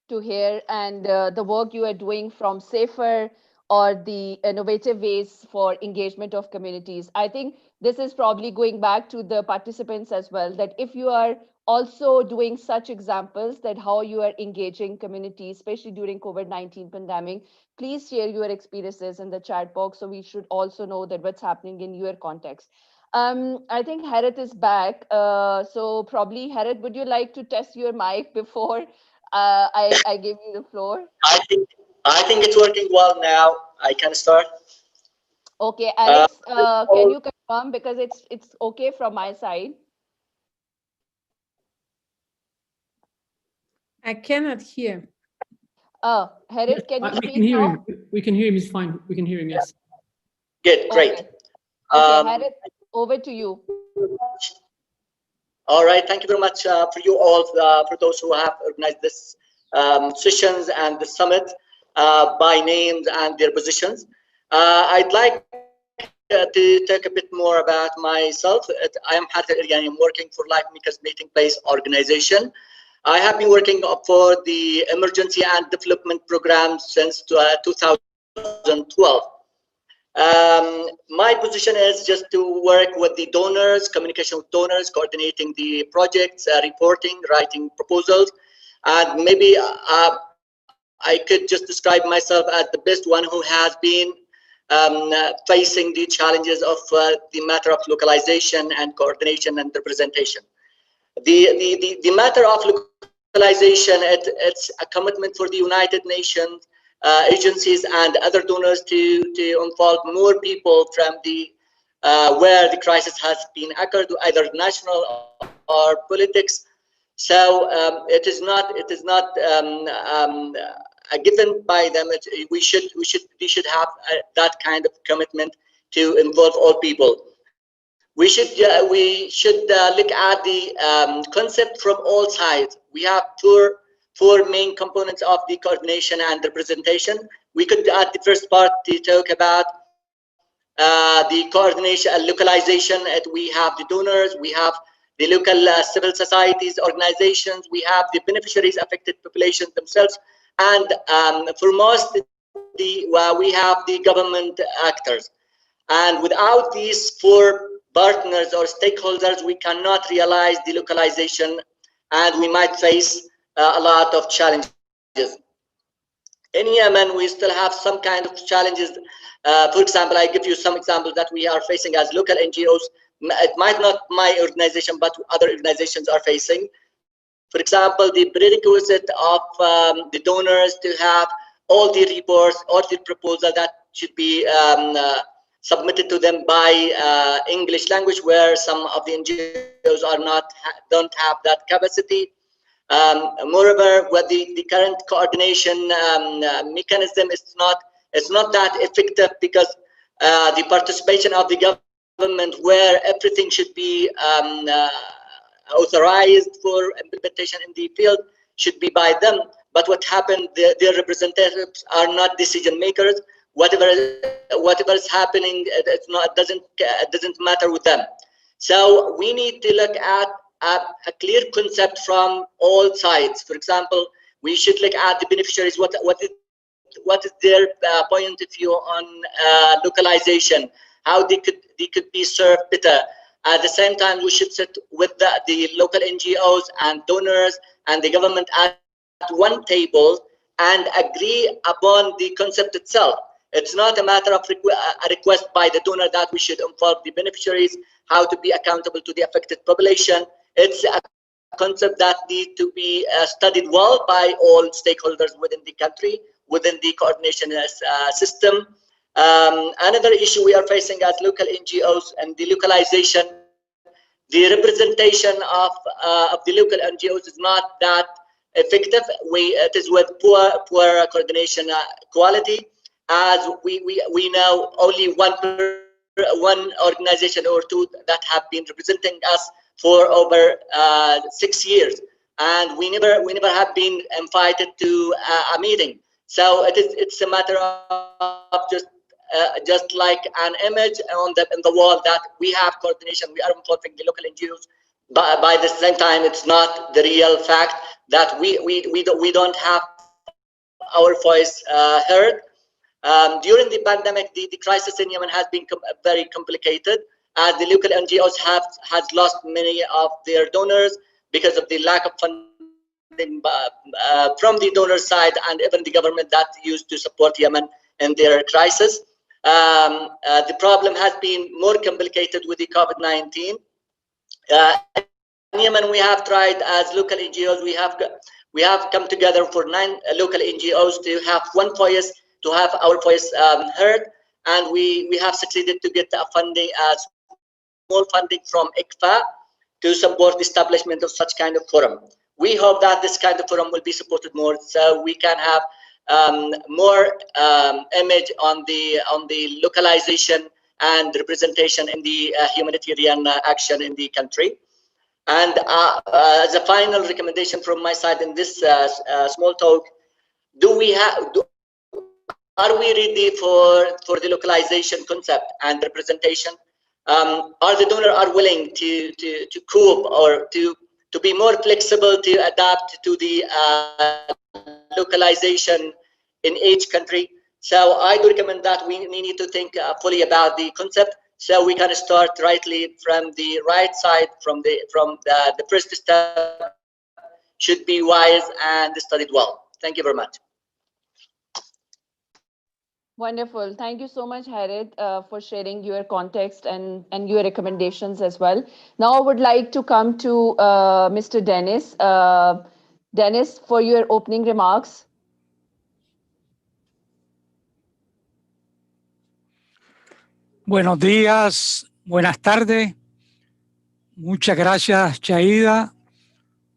to hear, and the work you are doing from SAFER or the innovative ways for engagement of communities. I think this is probably going back to the participants as well, that if you are also doing such examples, that how you are engaging communities, especially during COVID-19 pandemic, please share your experiences in the chat box so we should also know that what's happening in your context. I think Harith is back. So probably, Harith, would you like to test your mic before I give you the floor? I think it's working well now. I can start. Okay, Alex, can you confirm, because it's okay from my side? I cannot hear. Oh, Harith, can you speak? We can hear him. We can hear him. He's fine. We can hear him. Yes. Good. Great. Okay, Harith, over to you. All right. Thank you very much for you all, for those who have organized this sessions and the summit by names and their positions. I'd like to talk a bit more about myself. I am Harith Al-Iryani. I'm working for Life Makers Meeting Place organization. I have been working for the emergency and development program since 2012. My position is just to work with the donors, communication with donors, coordinating the projects, reporting, writing proposals, and maybe I could just describe myself as the best one who has been facing the challenges of the matter of localization and coordination and representation. The matter of localization, it's a commitment for the United Nations agencies and other donors to involve more people from the where the crisis has been occurred, either national or politics. So it is not a given by them. We should have that kind of commitment to involve all people. We should look at the concept from all sides. We have four main components of the coordination and representation. We could add the first part to talk about the coordination and localization. We have the donors, we have the local civil societies, organizations, we have the beneficiaries, affected populations themselves, and foremost, we have the government actors. And without these four partners or stakeholders, we cannot realize the localization, and we might face a lot of challenges. In Yemen, we still have some kind of challenges. For example, I give you some examples that we are facing as local NGOs. It might not my organization, but other organizations are facing. For example, the prerequisite of the donors to have all the reports or the proposal that should be submitted to them by English language, where some of the NGOs don't have that capacity. Moreover, what the current coordination mechanism is not that effective, because the participation of the government, where everything should be authorized for implementation in the field, should be by them. But what happened, their representatives are not decision makers. Whatever is happening, it doesn't matter with them. So we need to look at a clear concept from all sides. For example, we should look at the beneficiaries. What is their point of view on localization? How they could be served better. At the same time, we should sit with the local NGOs and donors and the government at one table and agree upon the concept itself. It's not a matter of a request by the donor that we should involve the beneficiaries, how to be accountable to the affected population. It's a concept that needs to be studied well by all stakeholders within the country, within the coordination system. Another issue we are facing as local NGOs and the localization, the representation of the local NGOs is not that effective. It is with poor coordination quality, as we know only one organization or two that have been representing us for over 6 years, and we never have been invited to a meeting. So it's a matter of just like an image in the wall that we have coordination, we are involving the local NGOs, but by the same time, it's not the real fact that we don't have our voice heard. During the pandemic, the crisis in Yemen has been very complicated, as the local NGOs has lost many of their donors because of the lack of funding from the donor side and even the government that used to support Yemen in their crisis. The problem has been more complicated with the COVID-19. In Yemen, we have tried as local NGOs. We have come together for 9 local NGOs to have one voice, to have our voice heard, and we have succeeded to get a funding, small funding from ICFA to support the establishment of such kind of forum. We hope that this kind of forum will be supported more, so we can have more image on the localization and representation in the humanitarian action in the country. And as a final recommendation from my side in this small talk, are we ready for the localization concept and representation? Are the donors willing to cope or to be more flexible to adapt to the localization in each country? So I do recommend that we need to think fully about the concept, so we can start rightly from the right side, from the first step should be wise and studied well. Thank you very much. Wonderful. Thank you so much, Harriet, for sharing your context and your recommendations as well. Now I would like to come to Mr. Dennis. Dennis, for your opening remarks. Buenos días, buenas tardes. Muchas gracias, Chaida,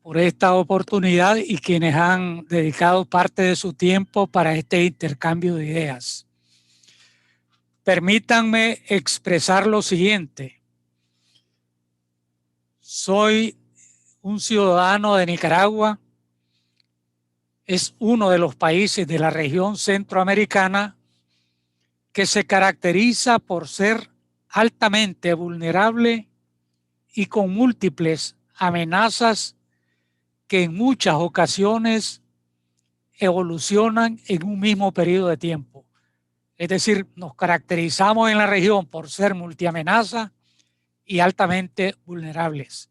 por esta oportunidad y quienes han dedicado parte de su tiempo para este intercambio de ideas. Permítanme expresar lo siguiente. Soy un ciudadano de Nicaragua. Es uno de los países de la región centroamericana que se caracteriza por ser altamente vulnerable y con múltiples amenazas que en muchas ocasiones evolucionan en un mismo periodo de tiempo. Es decir, nos caracterizamos en la región por ser multiamenaza y altamente vulnerables.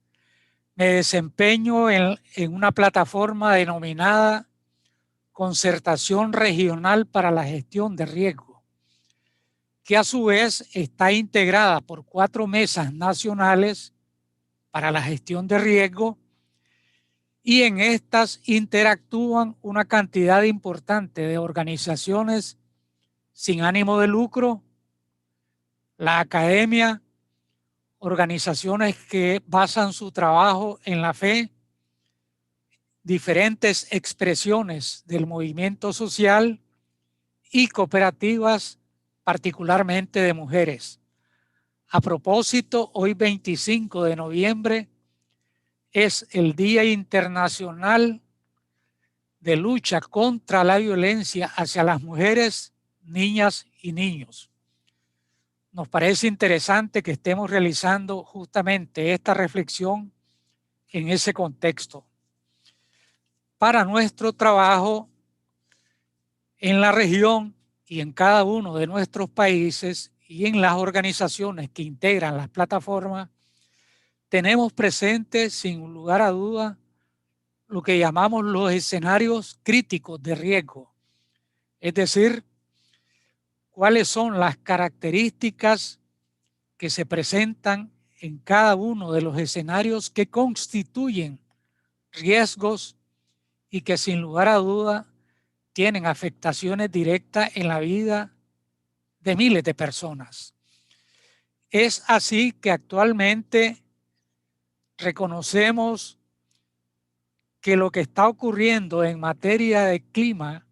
Me desempeño en una plataforma denominada Concertación Regional para la Gestión de Riesgo, que a su vez está integrada por 4 mesas nacionales para la gestión de riesgo, y en estas interactúan una cantidad importante de organizaciones sin ánimo de lucro, la academia, organizaciones que basan su trabajo en la fe, diferentes expresiones del movimiento social y cooperativas, particularmente de mujeres. A propósito, hoy 25 de noviembre es el Día Internacional de Lucha contra la Violencia hacia las mujeres, niñas y niños. Nos parece interesante que estemos realizando justamente esta reflexión en ese contexto. Para nuestro trabajo en la región y en cada uno de nuestros países y en las organizaciones que integran las plataformas, tenemos presente sin lugar a duda lo que llamamos los escenarios críticos de riesgo, es decir, cuáles son las características que se presentan en cada uno de los escenarios que constituyen riesgos y que sin lugar a duda tienen afectaciones directas en la vida de miles de personas. Es así que actualmente reconocemos que lo que está ocurriendo en materia de clima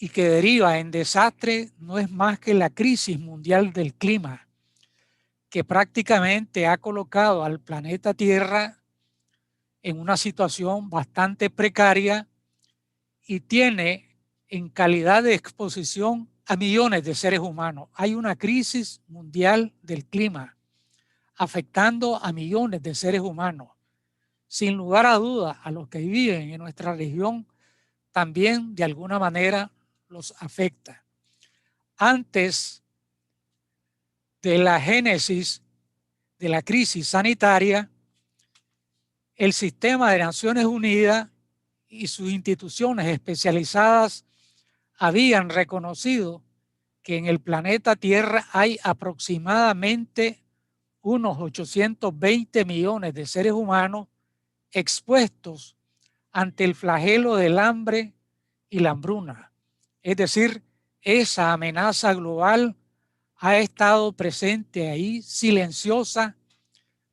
y que deriva en desastre no es más que la crisis mundial del clima, que prácticamente ha colocado al planeta Tierra en una situación bastante precaria y tiene en calidad de exposición a millones de seres humanos. Hay una crisis mundial del clima afectando a millones de seres humanos. Sin lugar a dudas, a los que viven en nuestra región también de alguna manera los afecta. Antes de la génesis de la crisis sanitaria, el sistema de Naciones Unidas y sus instituciones especializadas habían reconocido que en el planeta Tierra hay aproximadamente unos 820 millones de seres humanos expuestos ante el flagelo del hambre y la hambruna. Es decir, esa amenaza global ha estado presente ahí, silenciosa,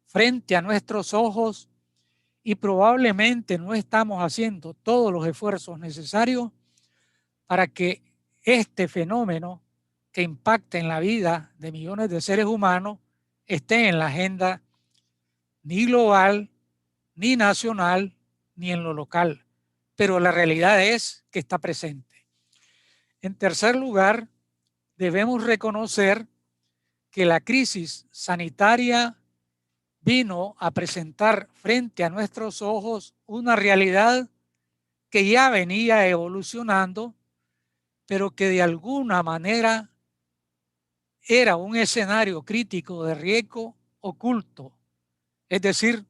frente a nuestros ojos, y probablemente no estamos haciendo todos los esfuerzos necesarios para que este fenómeno que impacta en la vida de millones de seres humanos esté en la agenda ni global, ni nacional, ni en lo local. Pero la realidad es que está presente. En tercer lugar, debemos reconocer que la crisis sanitaria vino a presentar frente a nuestros ojos una realidad que ya venía evolucionando, pero que de alguna manera era un escenario crítico de riesgo oculto. Es decir,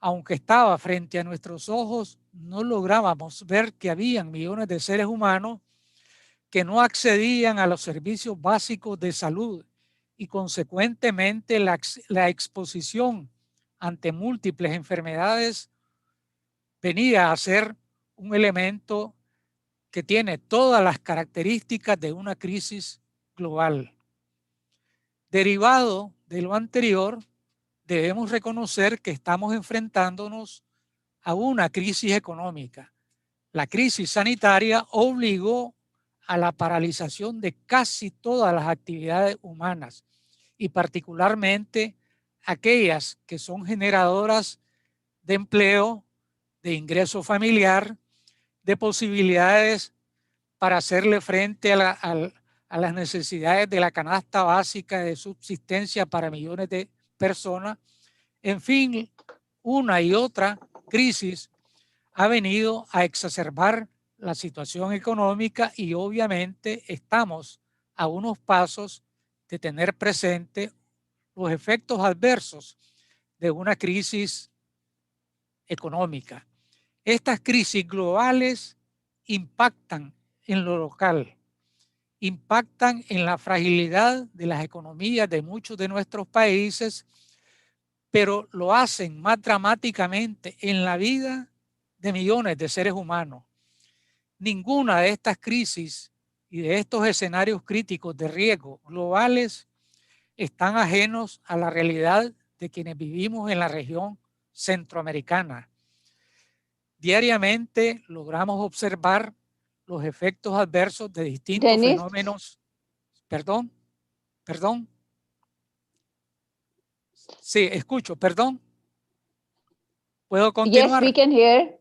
aunque estaba frente a nuestros ojos, no lográbamos ver que habían millones de seres humanos que no accedían a los servicios básicos de salud y consecuentemente la exposición ante múltiples enfermedades venía a ser un elemento que tiene todas las características de una crisis global. Derivado de lo anterior, debemos reconocer que estamos enfrentándonos a una crisis económica. La crisis sanitaria obligó a la paralización de casi todas las actividades humanas y particularmente aquellas que son generadoras de empleo, de ingreso familiar, de posibilidades para hacerle frente a las necesidades de la canasta básica de subsistencia para millones de personas. En fin, una y otra crisis ha venido a exacerbar la situación económica y obviamente estamos a unos pasos de tener presente los efectos adversos de una crisis económica. Estas crisis globales impactan en lo local, impactan en la fragilidad de las economías de muchos de nuestros países, pero lo hacen más dramáticamente en la vida de millones de seres humanos. Ninguna de estas crisis y de estos escenarios críticos de riesgo globales están ajenos a la realidad de quienes vivimos en la región centroamericana. Diariamente logramos observar los efectos adversos de distintos fenómenos. Perdón. Sí, escucho, perdón. ¿Puedo continuar? Yes, we can hear.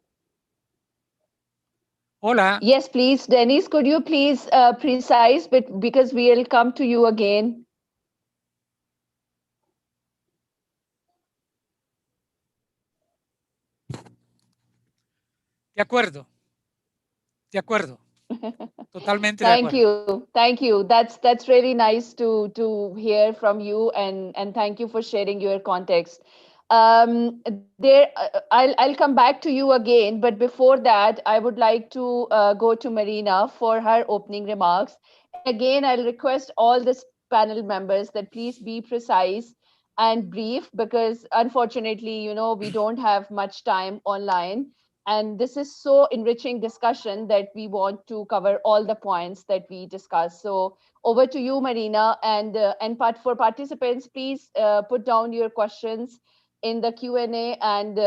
Hola. Yes, please. Dennis, could you please precise, but because we'll come to you again. De acuerdo. Totalmente de acuerdo. Thank you. That's really nice to hear from you, and thank you for sharing your context. I'll come back to you again, but before that, I would like to go to Marina for her opening remarks. Again, I'll request all the panel members that please be precise and brief, because unfortunately, we don't have much time online. And this is so enriching discussion that we want to cover all the points that we discussed. So over to you, Marina, and for participants, please put down your questions in the Q&A, and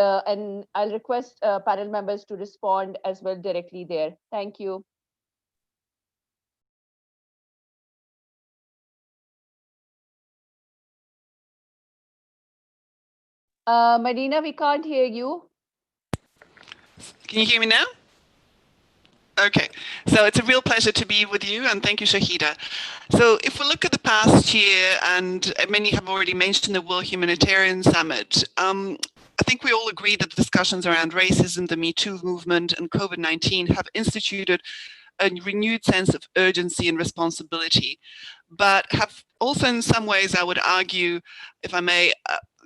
I'll request panel members to respond as well directly there. Thank you. Marina, we can't hear you. Can you hear me now? Okay, so it's a real pleasure to be with you, and thank you, Shahida. So if we look at the past year, and many have already mentioned the World Humanitarian Summit, I think we all agree that the discussions around racism, the Me Too movement, and COVID-19 have instituted a renewed sense of urgency and responsibility, but have also in some ways, I would argue, if I may,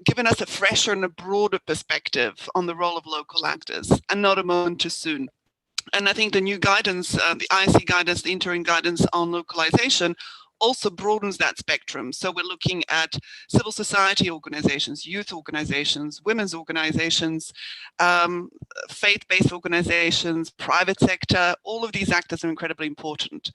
given us a fresher and a broader perspective on the role of local actors, and not a moment too soon. And I think the new guidance, the IC guidance, the interim guidance on localization also broadens that spectrum. So we're looking at civil society organizations, youth organizations, women's organizations, faith-based organizations, private sector. All of these actors are incredibly important.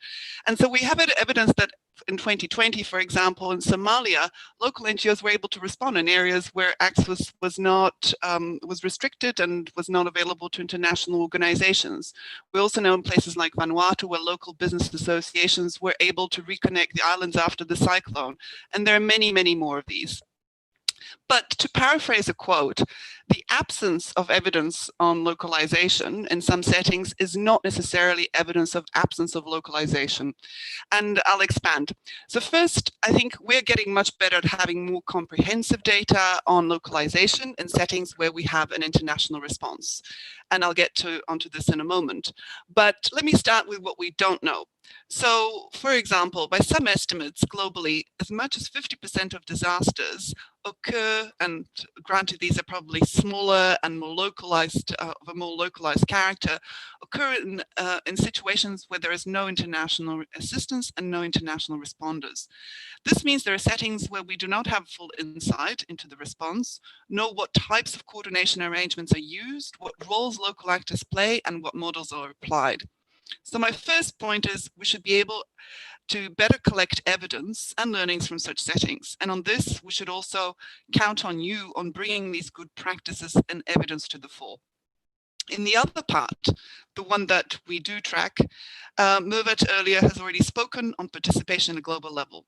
And so we have evidence that in 2020, for example, in Somalia, local NGOs were able to respond in areas where access was restricted and was not available to international organizations. We also know in places like Vanuatu, where local business associations were able to reconnect the islands after the cyclone. And there are many, many more of these. But to paraphrase a quote, the absence of evidence on localization in some settings is not necessarily evidence of absence of localization. And I'll expand. So first, I think we're getting much better at having more comprehensive data on localization in settings where we have an international response. And I'll get onto this in a moment. But let me start with what we don't know. So, for example, by some estimates globally, as much as 50% of disasters occur, and granted these are probably smaller and more localized, of a more localized character, occur in situations where there is no international assistance and no international responders. This means there are settings where we do not have full insight into the response, know what types of coordination arrangements are used, what roles local actors play, and what models are applied. So my first point is we should be able to better collect evidence and learnings from such settings. And on this, we should also count on you on bringing these good practices and evidence to the fore. In the other part, the one that we do track, Mervat earlier has already spoken on participation at a global level.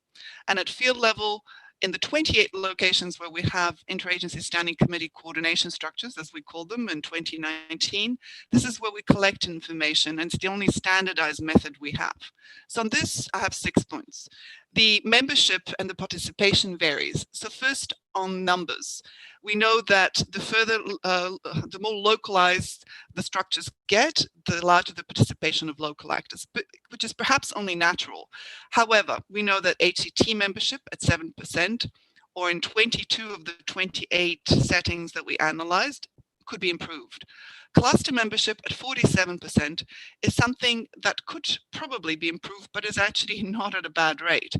And at field level, in the 28 locations where we have interagency standing committee coordination structures, as we call them in 2019, this is where we collect information, and it's the only standardized method we have. So on this, I have 6 points. The membership and the participation varies. So first, on numbers. We know that the more localized the structures get, the larger the participation of local actors, which is perhaps only natural. However, we know that HCT membership at 7%, or in 22 of the 28 settings that we analyzed, could be improved. Cluster membership at 47% is something that could probably be improved, but is actually not at a bad rate.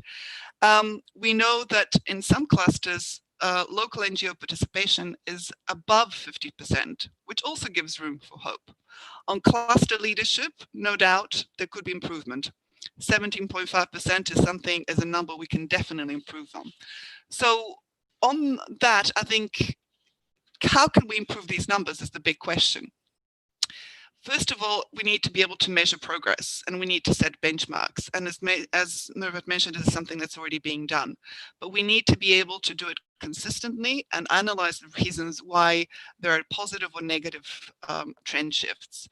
We know that in some clusters, local NGO participation is above 50%, which also gives room for hope. On cluster leadership, no doubt there could be improvement. 17.5% is a number we can definitely improve on. So on that, I think, how can we improve these numbers is the big question. First of all, we need to be able to measure progress, and we need to set benchmarks. And as Mervat mentioned, this is something that's already being done. But we need to be able to do it consistently and analyze the reasons why there are positive or negative trend shifts,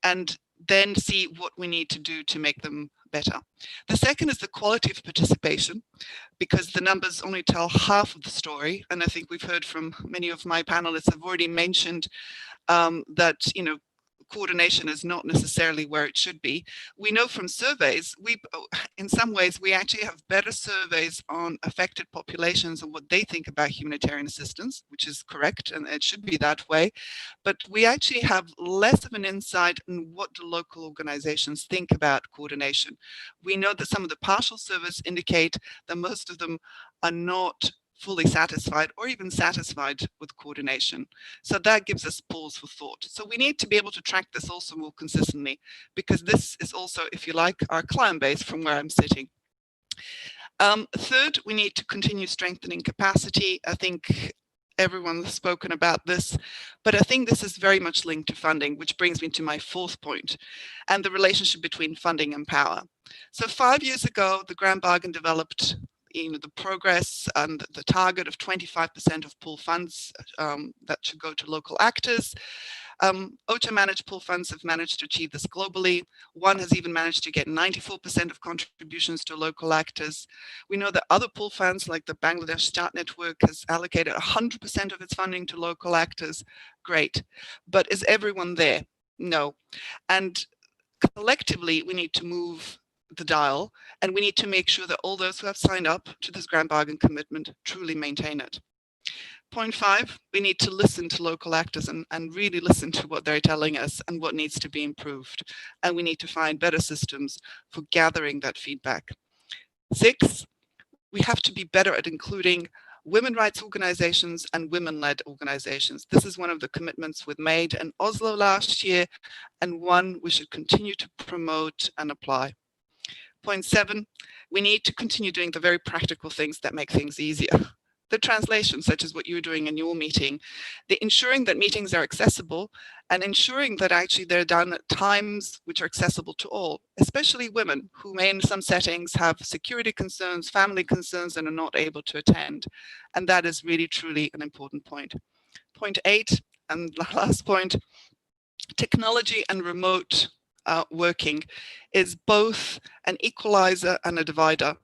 and then see what we need to do to make them better. The second is the quality of participation, because the numbers only tell half of the story. And I think we've heard from many of my panelists have already mentioned that, you know, coordination is not necessarily where it should be. We know from surveys, in some ways, we actually have better surveys on affected populations and what they think about humanitarian assistance, which is correct, and it should be that way. But we actually have less of an insight in what the local organizations think about coordination. We know that some of the partial surveys indicate that most of them are not fully satisfied or even satisfied with coordination. So that gives us pause for thought. So we need to be able to track this also more consistently, because this is also, if you like, our client base from where I'm sitting. Third, we need to continue strengthening capacity. I think everyone's spoken about this, but I think this is very much linked to funding, which brings me to my fourth point, and the relationship between funding and power. So 5 years ago, the Grand Bargain developed the progress and the target of 25% of pool funds that should go to local actors. OCHA managed pool funds have managed to achieve this globally. One has even managed to get 94% of contributions to local actors. We know that other pool funds like the Bangladesh Start Network has allocated 100% of its funding to local actors. Great. But is everyone there? No. And collectively, we need to move the dial, and we need to make sure that all those who have signed up to this Grand Bargain commitment truly maintain it. Point 5, we need to listen to local actors and really listen to what they're telling us and what needs to be improved. And we need to find better systems for gathering that feedback. 6, we have to be better at including women rights organizations and women-led organizations. This is one of the commitments we made in Oslo last year, and one we should continue to promote and apply. Point 7, we need to continue doing the very practical things that make things easier. The translation, such as what you're doing in your meeting, the ensuring that meetings are accessible, and ensuring that actually they're done at times which are accessible to all, especially women who may in some settings have security concerns, family concerns, and are not able to attend. And that is really, truly an important point. Point 8, and the last point, technology and remote working is both an equalizer and a divider.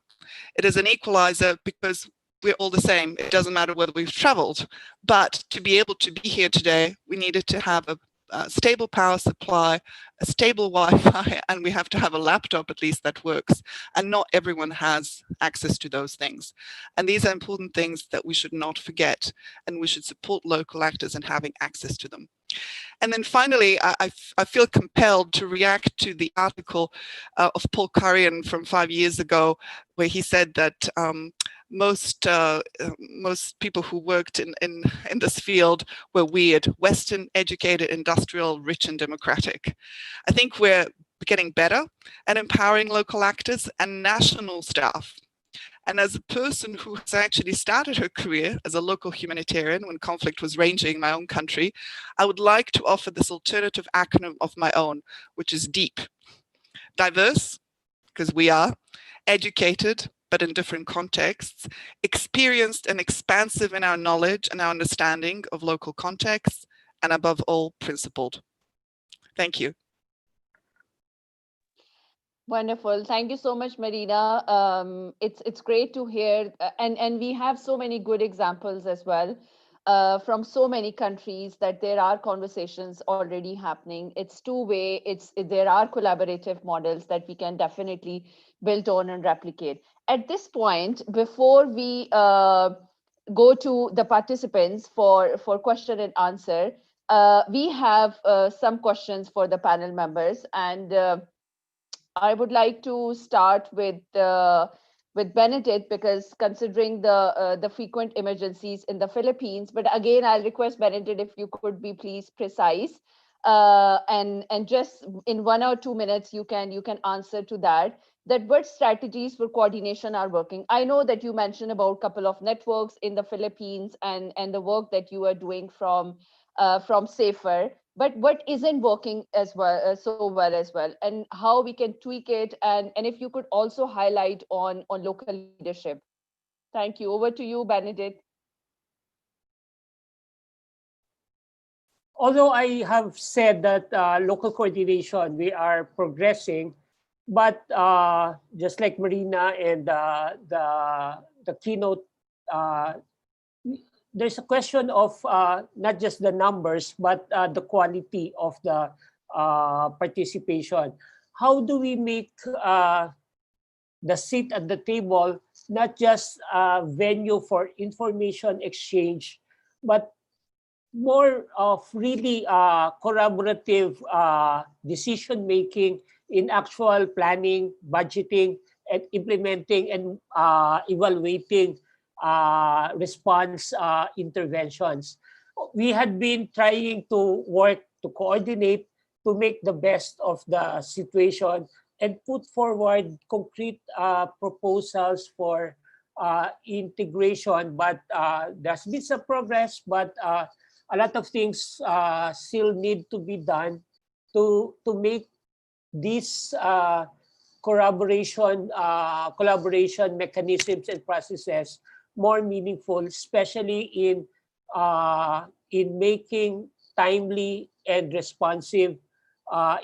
It is an equalizer because we're all the same. It doesn't matter whether we've traveled, but to be able to be here today, we needed to have a stable power supply, a stable Wi-Fi, and we have to have a laptop at least that works. And not everyone has access to those things. And these are important things that we should not forget, and we should support local actors in having access to them. And then finally, I feel compelled to react to the article of Paul Currian from 5 years ago, where he said that most people who worked in this field were weird, Western, educated, industrial, rich, and democratic. I think we're getting better at empowering local actors and national staff. And as a person who has actually started her career as a local humanitarian when conflict was raging in my own country, I would like to offer this alternative acronym of my own, which is DEEP. Diverse, because we are, educated, but in different contexts, experienced and expansive in our knowledge and our understanding of local contexts, and above all, principled. Thank you. Wonderful. Thank you so much, Marina. It's great to hear, and we have so many good examples as well from so many countries that there are conversations already happening. It's two-way. There are collaborative models that we can definitely build on and replicate. At this point, before we go to the participants for question and answer, we have some questions for the panel members, and I would like to start with Benedict, because considering the frequent emergencies in the Philippines, but again, I'll request Benedict if you could be please precise, and just in 1 or 2 minutes you can answer to that what strategies for coordination are working. I know that you mentioned about a couple of networks in the Philippines and the work that you are doing from SAFER. But what isn't working as well, so well as well, and how we can tweak it, and if you could also highlight on local leadership. Thank you. Over to you, Benedict. Although I have said that local coordination, we are progressing, but just like Marina and the keynote, there's a question of not just the numbers, but the quality of the participation. How do we make the seat at the table not just a venue for information exchange, but more of really collaborative decision-making in actual planning, budgeting, and implementing and evaluating response interventions. We had been trying to work to coordinate to make the best of the situation and put forward concrete proposals for integration, but there's been some progress, but a lot of things still need to be done to make these collaboration mechanisms and processes more meaningful, especially in making timely and responsive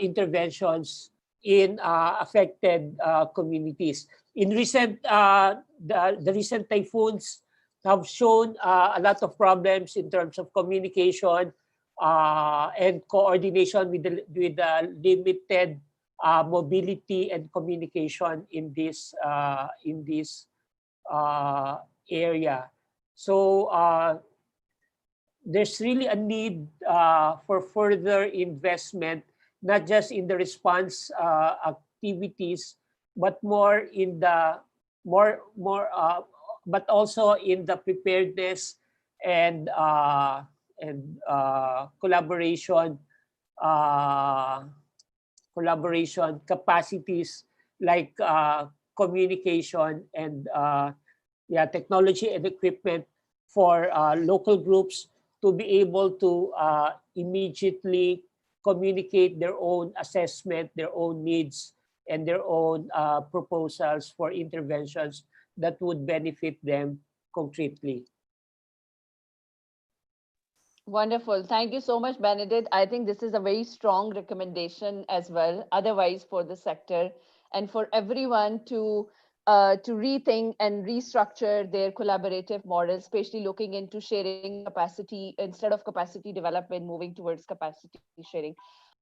interventions in affected communities. In recent, the recent typhoons have shown a lot of problems in terms of communication and coordination with the limited mobility and communication in this area. So there's really a need for further investment, not just in the response activities, but more in the but also in the preparedness and collaboration capacities like communication and technology and equipment for local groups to be able to immediately communicate their own assessment, their own needs, and their own proposals for interventions that would benefit them concretely. Wonderful. Thank you so much, Benedict. I think this is a very strong recommendation as well, otherwise for the sector and for everyone to to rethink and restructure their collaborative models, especially looking into sharing capacity instead of capacity development, moving towards capacity sharing.